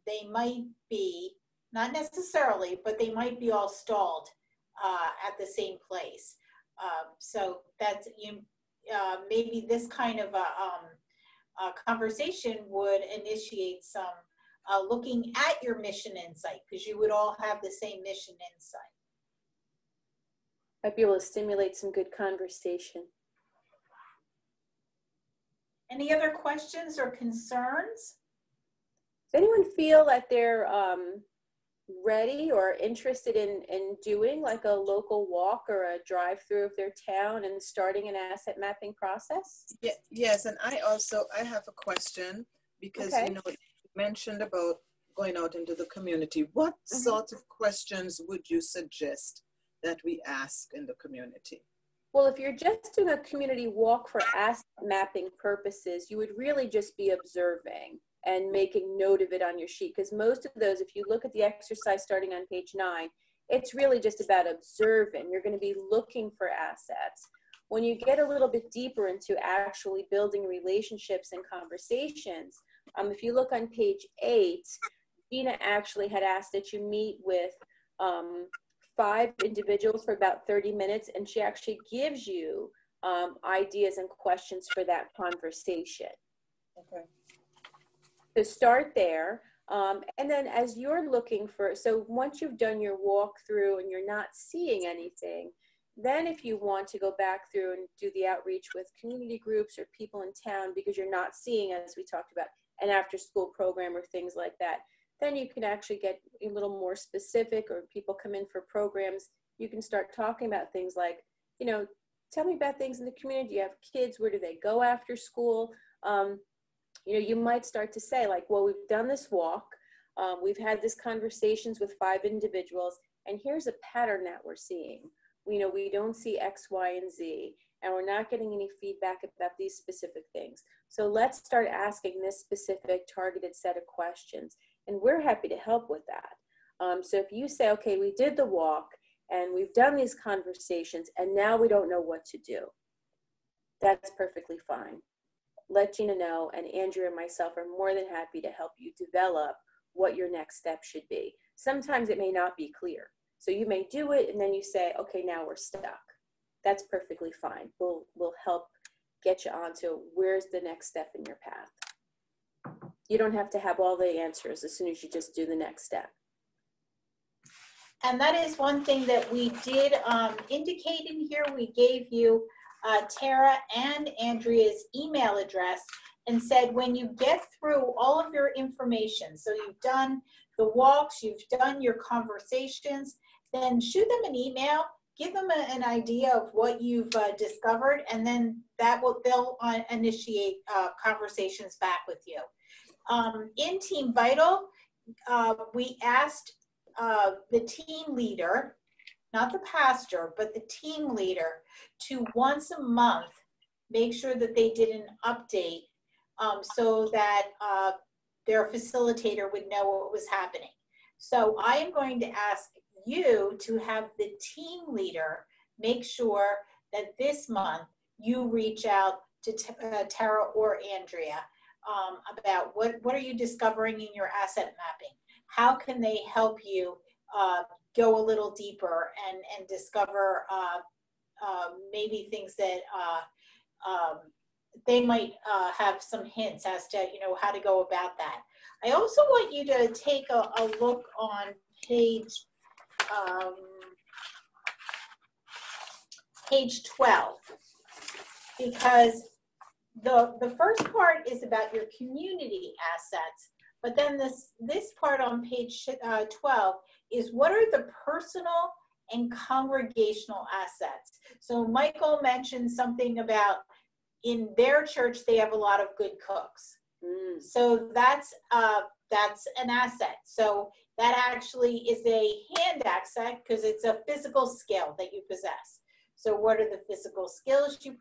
they might be, not necessarily, but they might be all stalled at the same place. So that's, maybe this kind of a conversation would initiate some looking at your mission insight, because you would all have the same mission insight. I'd be able to stimulate some good conversation. Any other questions or concerns? Does anyone feel that they're ready or interested in doing like a local walk or a drive-through of their town and starting an asset mapping process? Yes, and I have a question, because Okay. you know, you mentioned about going out into the community. What sort of questions would you suggest that we ask in the community? Well, if you're just doing a community walk for asset mapping purposes, you would really just be observing and making note of it on your sheet. Because most of those, if you look at the exercise starting on page 9, it's really just about observing. You're going to be looking for assets. When you get a little bit deeper into actually building relationships and conversations, if you look on page 8, Gina actually had asked that you meet with 5 individuals for about 30 minutes, and she actually gives you ideas and questions for that conversation. Okay. So start there. And then as you're looking for, so once you've done your walkthrough and you're not seeing anything, then if you want to go back through and do the outreach with community groups or people in town, because you're not seeing, as we talked about, an after school program or things like that, then you can actually get a little more specific, or people come in for programs. You can start talking about things like, you know, tell me about things in the community. Do you have kids? Where do they go after school? You know, you might start to say like, well, we've done this walk. We've had these conversations with 5 individuals, and here's a pattern that we're seeing. You know, we don't see X, Y, and Z, and we're not getting any feedback about these specific things. So let's start asking this specific targeted set of questions, and we're happy to help with that. So if you say, okay, we did the walk and we've done these conversations and now we don't know what to do, that's perfectly fine. Let Gina know, and Andrea and myself are more than happy to help you develop what your next step should be. Sometimes it may not be clear. So you may do it and then you say, okay, now we're stuck. That's perfectly fine. We'll help get you onto where's the next step in your path. You don't have to have all the answers as soon as you just do the next step. And that is one thing that we did indicate in here. We gave you Tara and Andrea's email address and said, when you get through all of your information, so you've done the walks, you've done your conversations, then shoot them an email, give them an idea of what you've discovered, and then they'll initiate conversations back with you. In Team Vital, we asked the team leader, not the pastor, but the team leader, to once a month make sure that they did an update so that their facilitator would know what was happening. So I am going to ask you to have the team leader make sure that this month you reach out to Tara or Andrea about what are you discovering in your asset mapping? How can they help you go a little deeper and discover maybe things that they might have some hints as to, you know, how to go about that. I also want you to take a look on page 12, because the first part is about your community assets, but then this part on page 12 is what are the personal and congregational assets. So Michael mentioned something about in their church they have a lot of good cooks. So that's an asset. So that actually is a hand asset because it's a physical skill that you possess. So what are the physical skills you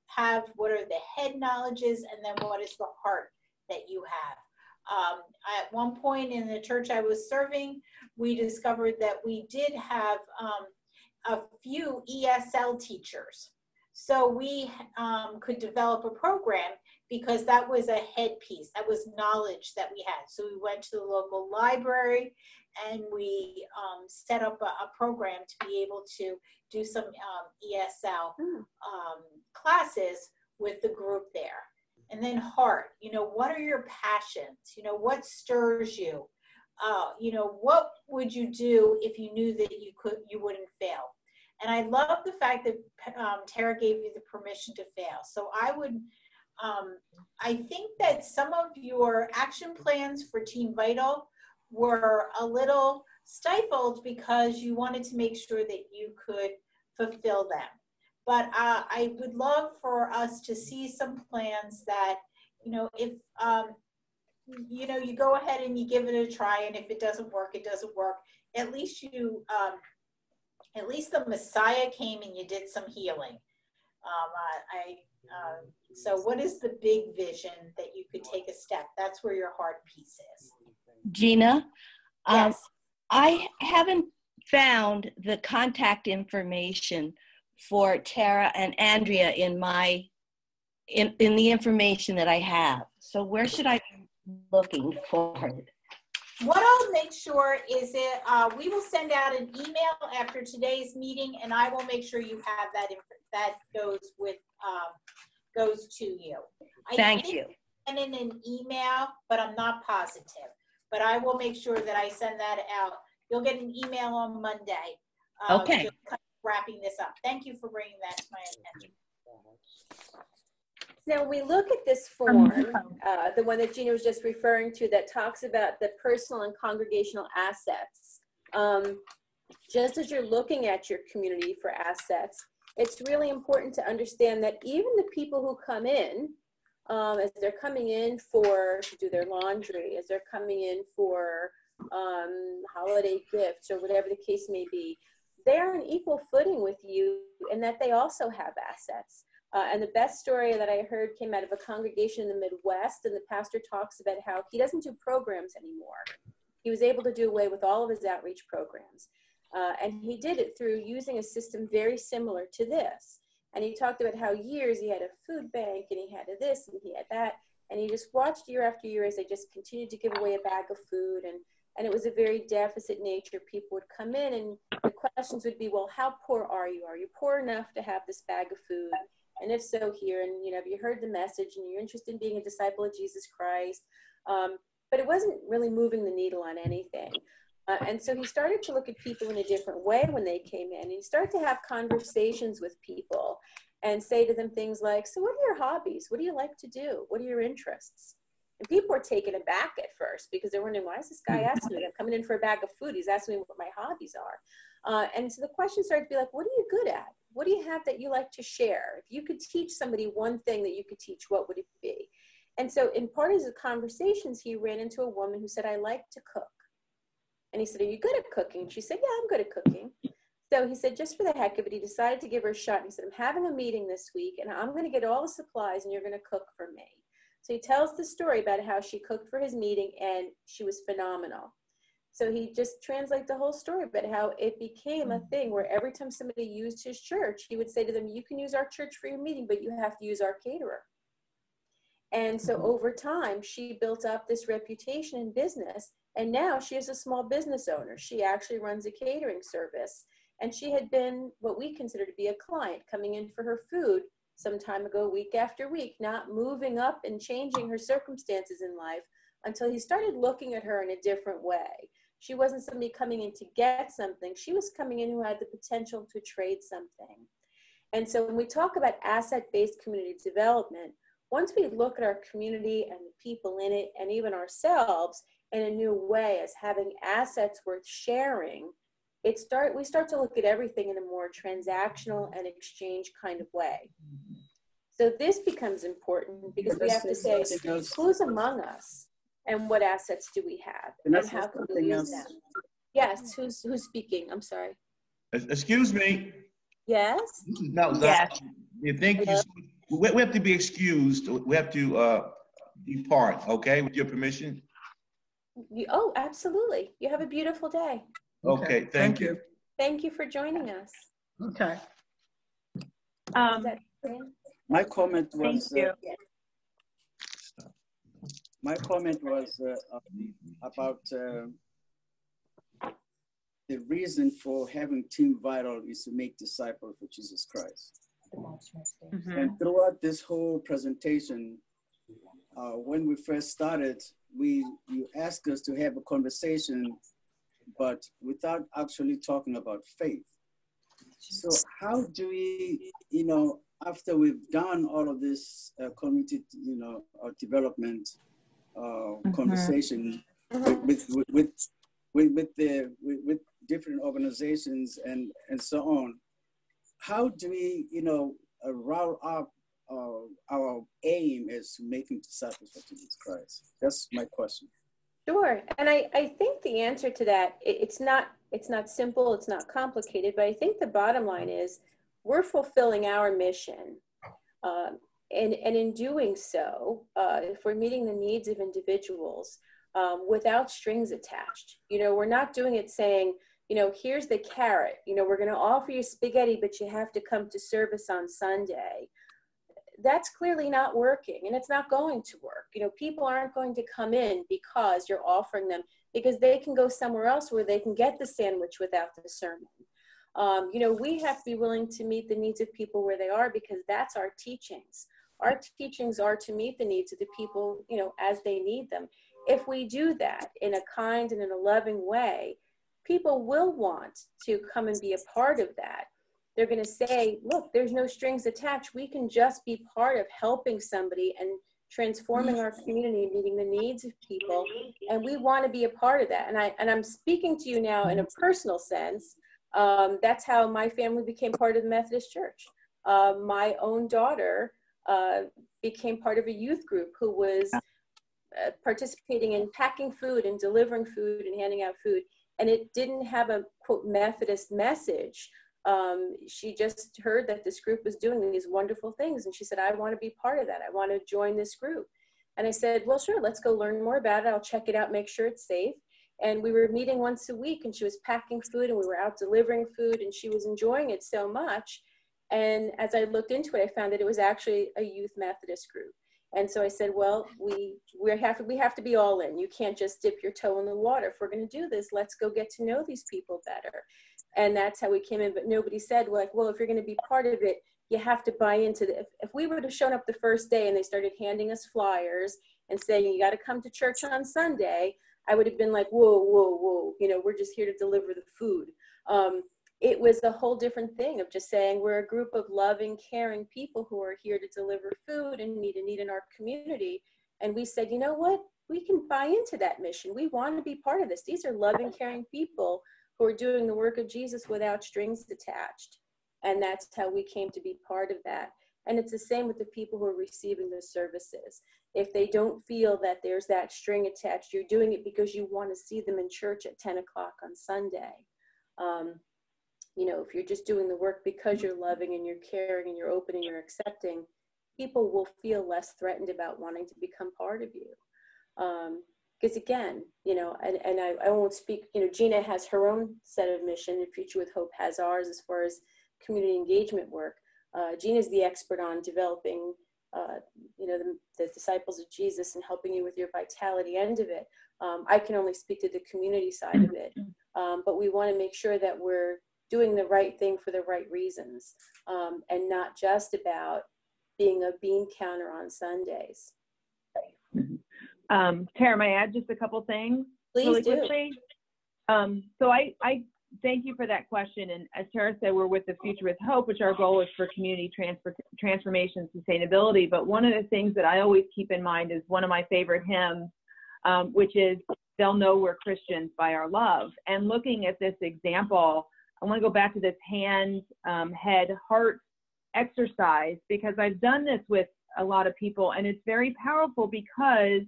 have? What are the head knowledges? And then what is the heart that you have? At one point in the church I was serving, we discovered that we did have a few ESL teachers. So we could develop a program because that was a headpiece, that was knowledge that we had. So we went to the local library and we set up a program to be able to do some ESL classes with the group there. And then heart, you know, what are your passions? You know, what stirs you? You know, what would you do if you knew that you wouldn't fail? And I love the fact that Tara gave you the permission to fail. So I would, I think that some of your action plans for Team Vital were a little stifled because you wanted to make sure that you could fulfill them. But I would love for us to see some plans that, you know, if, you know, you go ahead and you give it a try, and if it doesn't work, it doesn't work. At least you, at least the Messiah came and you did some healing. So what is the big vision that you could take a step? That's where your heart piece is. Gina, yes. I haven't found the contact information for Tara and Andrea in my, in the information that I have. So where should I be looking for it? What I'll make sure is that we will send out an email after today's meeting, and I will make sure you have that. That goes with goes to you. Thank you. And in an email, but I'm not positive. But I will make sure that I send that out. You'll get an email on Monday. Okay. Just kind of wrapping this up. Thank you for bringing that to my attention. Now, when we look at this form, the one that Gina was just referring to that talks about the personal and congregational assets, just as you're looking at your community for assets, it's really important to understand that even the people who come in, as they're coming in to do their laundry, as they're coming in for holiday gifts or whatever the case may be, they're on equal footing with you in that they also have assets. And the best story that I heard came out of a congregation in the Midwest, and the pastor talks about how he doesn't do programs anymore. He was able to do away with all of his outreach programs. And he did it through using a system very similar to this. And he talked about how years he had a food bank, and he had this, and he had that. And he just watched year after year as they just continued to give away a bag of food. And it was a very deficit nature. People would come in, and the questions would be, well, how poor are you? Are you poor enough to have this bag of food? And if so, here, and, you know, have you heard the message, and you're interested in being a disciple of Jesus Christ? But it wasn't really moving the needle on anything. And so he started to look at people in a different way when they came in. And he started to have conversations with people and say to them things like, so what are your hobbies? What do you like to do? What are your interests? And people were taken aback at first because they're wondering, why is this guy asking me? I'm coming in for a bag of food. He's asking me what my hobbies are. And so the question started to be like, what are you good at? What do you have that you like to share? If you could teach somebody one thing that you could teach, what would it be? And so in part of the conversations, he ran into a woman who said, I like to cook. And he said, are you good at cooking? And she said, yeah, I'm good at cooking. So he said, just for the heck of it, he decided to give her a shot. And he said, I'm having a meeting this week, and I'm going to get all the supplies, and you're going to cook for me. So he tells the story about how she cooked for his meeting, and she was phenomenal. So he just translates the whole story about how it became a thing where every time somebody used his church, he would say to them, you can use our church for your meeting, but you have to use our caterer. And so over time, she built up this reputation in business. And now she is a small business owner. She actually runs a catering service. And she had been what we consider to be a client coming in for her food some time ago, week after week, not moving up and changing her circumstances in life until he started looking at her in a different way. She wasn't somebody coming in to get something. She was coming in who had the potential to trade something. And so when we talk about asset-based community development, once we look at our community and the people in it and even ourselves in a new way as having assets worth sharing, we start to look at everything in a more transactional and exchange kind of way. So this becomes important because we have to say, who's among us and what assets do we have and how can we use them? Yes, who's speaking? I'm sorry. Excuse me. Yes? No, yes. You think we have to be excused. We have to depart, okay, with your permission? Oh, absolutely. You have a beautiful day. Okay, thank you. Thank you for joining us. Okay. My comment was Thank my comment was about the reason for having Team Vital is to make disciples for Jesus Christ. And throughout this whole presentation, when we first started, you asked us to have a conversation, but without actually talking about faith. So how do we, after we've done all of this community, development conversation with different organizations and so on, how do we, route up our aim is making disciples for Jesus Christ? That's my question. Sure, and I think the answer to that, it's not simple, it's not complicated, but I think the bottom line is we're fulfilling our mission. And in doing so, if we're meeting the needs of individuals without strings attached, we're not doing it saying, here's the carrot, we're going to offer you spaghetti, but you have to come to service on Sunday. That's clearly not working, and it's not going to work. People aren't going to come in because you're offering them, because they can go somewhere else where they can get the sandwich without the sermon. We have to be willing to meet the needs of people where they are, because that's our teachings. Our teachings are to meet the needs of the people, as they need them. If we do that in a kind and in a loving way, people will want to come and be a part of that. They're going to say, look, there's no strings attached. We can just be part of helping somebody and transforming our community, meeting the needs of people. And we want to be a part of that. And I'm speaking to you now in a personal sense. That's how my family became part of the Methodist Church. My own daughter became part of a youth group who was participating in packing food and delivering food and handing out food. And it didn't have a, quote, Methodist message. She just heard that this group was doing these wonderful things. And she said, I want to be part of that. I want to join this group. And I said, well, sure, let's go learn more about it. I'll check it out, make sure it's safe. And we were meeting once a week, and she was packing food, and we were out delivering food, and she was enjoying it so much. And as I looked into it, I found that it was actually a youth Methodist group. And so I said, well, we have to be all in. You can't just dip your toe in the water. If we're going to do this, let's go get to know these people better. And that's how we came in. But nobody said, well, if you're going to be part of it, you have to buy into it. If we would have shown up the first day and they started handing us flyers and saying, you got to come to church on Sunday, I would have been like, whoa, whoa, whoa, we're just here to deliver the food. It was a whole different thing of just saying we're a group of loving, caring people who are here to deliver food and meet a need in our community. And we said, you know what? We can buy into that mission. We want to be part of this. These are loving, caring people who are doing the work of Jesus without strings attached. And that's how we came to be part of that. And it's the same with the people who are receiving the services. If they don't feel that there's that string attached, you're doing it because you want to see them in church at 10 o'clock on Sunday. If you're just doing the work because you're loving and you're caring and you're open and you're accepting, people will feel less threatened about wanting to become part of you. Because again, and I won't speak, Gina has her own set of mission, and Future with Hope has ours as far as community engagement work. Gina's the expert on developing, the disciples of Jesus and helping you with your vitality end of it. I can only speak to the community side of it, but we want to make sure that we're doing the right thing for the right reasons, and not just about being a bean counter on Sundays. Tara, may I add just a couple things? Please really do. Quickly? So I thank you for that question. And as Tara said, we're with the Future with Hope, which our goal is for community transformation and sustainability. But one of the things that I always keep in mind is one of my favorite hymns, which is, they'll know we're Christians by our love. And looking at this example, I want to go back to this hand, head, heart exercise, because I've done this with a lot of people, and it's very powerful because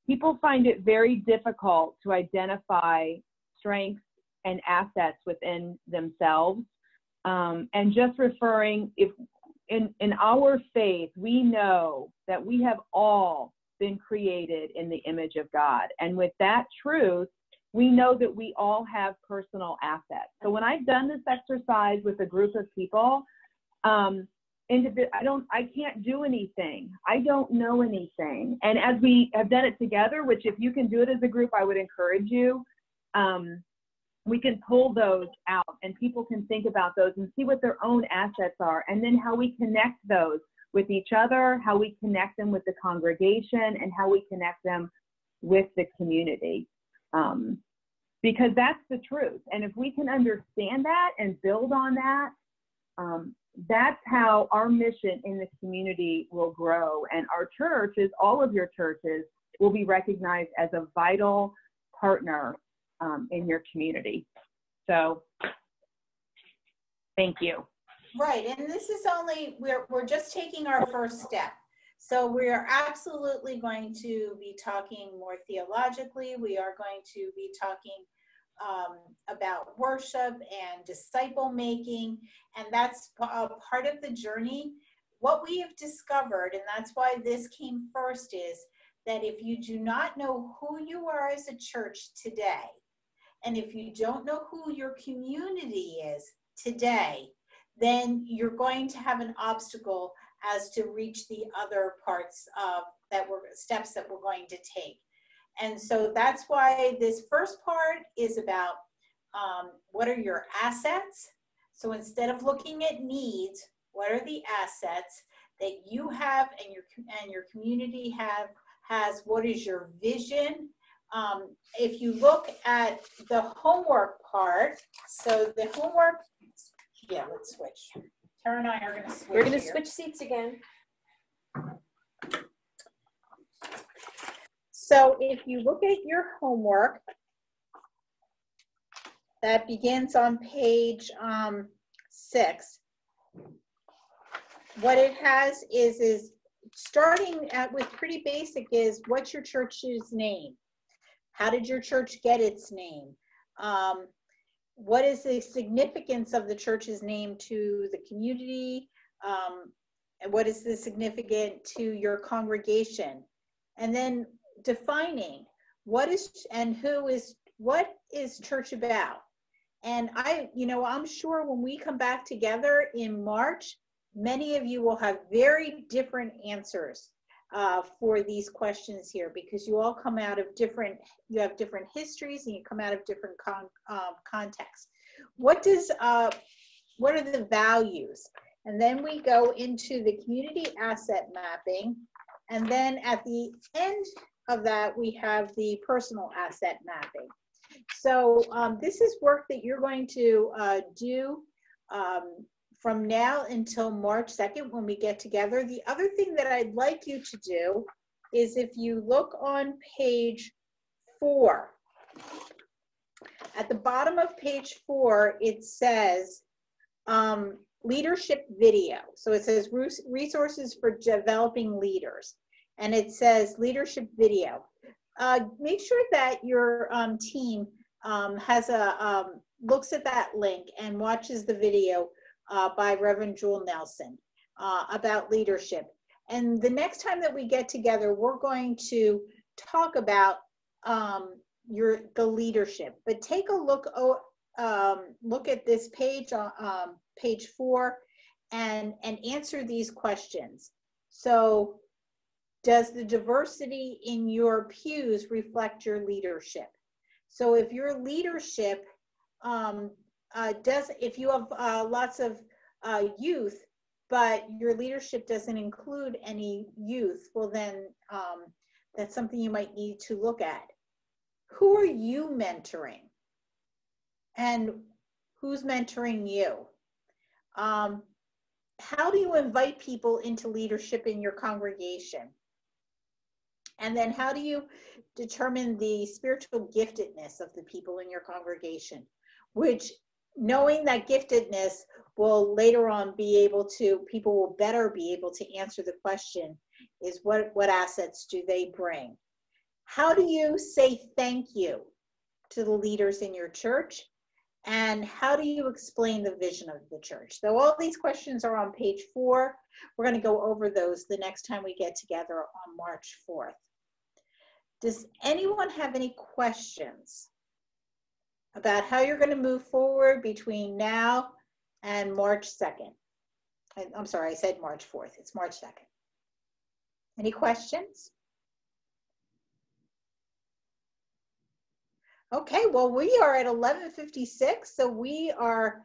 people find it very difficult to identify strengths and assets within themselves. And just referring, if in our faith, we know that we have all been created in the image of God. And with that truth, we know that we all have personal assets. So when I've done this exercise with a group of people, I can't do anything. I don't know anything. And as we have done it together, which if you can do it as a group, I would encourage you, we can pull those out and people can think about those and see what their own assets are, and then how we connect those with each other, how we connect them with the congregation, and how we connect them with the community. Because that's the truth. And if we can understand that and build on that, that's how our mission in the community will grow. And our churches, all of your churches, will be recognized as a vital partner in your community. So, thank you. Right, and this is only, we're just taking our first step. So we are absolutely going to be talking more theologically. We are going to be talking about worship and disciple making, and that's part of the journey. What we have discovered, and that's why this came first, is that if you do not know who you are as a church today, and if you don't know who your community is today, then you're going to have an obstacle as to reach the other parts of steps that we're going to take. And so that's why this first part is about what are your assets. So instead of looking at needs, what are the assets that you have and your community has? What is your vision? If you look at the homework part, so the homework, yeah, let's switch. Tara and I are going to switch. We're going to here. switch seats again. So if you look at your homework, that begins on page 6. What it has is starting with pretty basic is, what's your church's name? How did your church get its name? What is the significance of the church's name to the community? And what is the significance to your congregation? And then defining what is church about? And I'm sure when we come back together in March, many of you will have very different answers for these questions here, because you all come out of you have different histories and you come out of different contexts. What are the values? And then we go into the community asset mapping. And then at the end of that, we have the personal asset mapping. So this is work that you're going to do from now until March 2nd when we get together. The other thing that I'd like you to do is, if you look on page 4, at the bottom of page 4, it says leadership video. So it says resources for developing leaders. And it says leadership video. Make sure that your team has looks at that link and watches the video by Reverend Jewel Nelson about leadership. And the next time that we get together, we're going to talk about the leadership. But take a look at this page, page 4, and answer these questions. So, does the diversity in your pews reflect your leadership? So if your leadership if you have lots of youth, but your leadership doesn't include any youth, well then that's something you might need to look at. Who are you mentoring? And who's mentoring you? How do you invite people into leadership in your congregation? And then how do you determine the spiritual giftedness of the people in your congregation? Which, knowing that giftedness will later on people will better be able to answer the question, is what assets do they bring? How do you say thank you to the leaders in your church? And how do you explain the vision of the church? So all these questions are on page 4. We're going to go over those the next time we get together on March 4th. Does anyone have any questions about how you're going to move forward between now and March 2nd? I'm sorry, I said March 4th. It's March 2nd. Any questions? Okay, well, we are at 11:56, so we are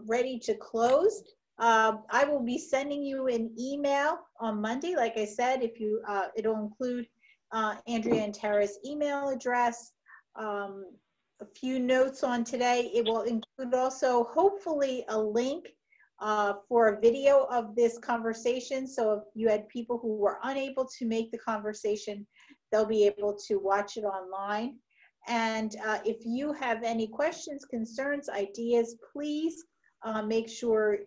ready to close. I will be sending you an email on Monday. Like I said, if you, it'll include Andrea and Tara's email address, a few notes on today. It will include also, hopefully, a link for a video of this conversation. So if you had people who were unable to make the conversation, they'll be able to watch it online. And if you have any questions, concerns, ideas, please make sure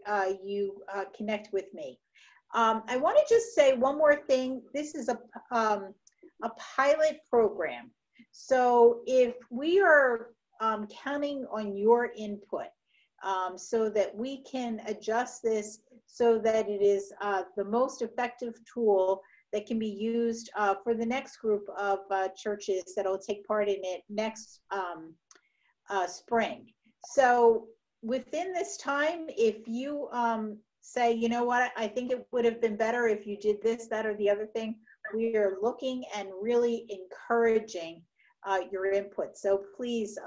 you connect with me. I want to just say one more thing. This is a pilot program. So if we are counting on your input so that we can adjust this so that it is the most effective tool that can be used for the next group of churches that will take part in it next spring. So within this time, if you say, you know what, I think it would have been better if you did this, that, or the other thing, we are looking and really encouraging your input. So please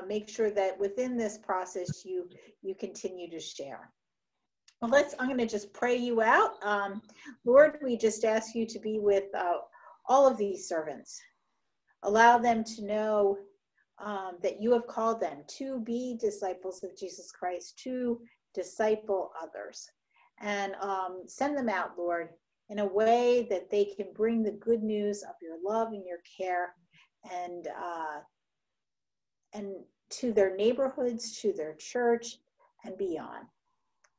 make sure that within this process, you continue to share. Well, I'm going to just pray you out. Lord, we just ask you to be with all of these servants. Allow them to know that you have called them to be disciples of Jesus Christ, to disciple others. And send them out, Lord, in a way that they can bring the good news of your love and your care and to their neighborhoods, to their church, and beyond.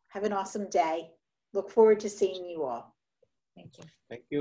Have an awesome day. Look forward to seeing you all. Thank you. Thank you.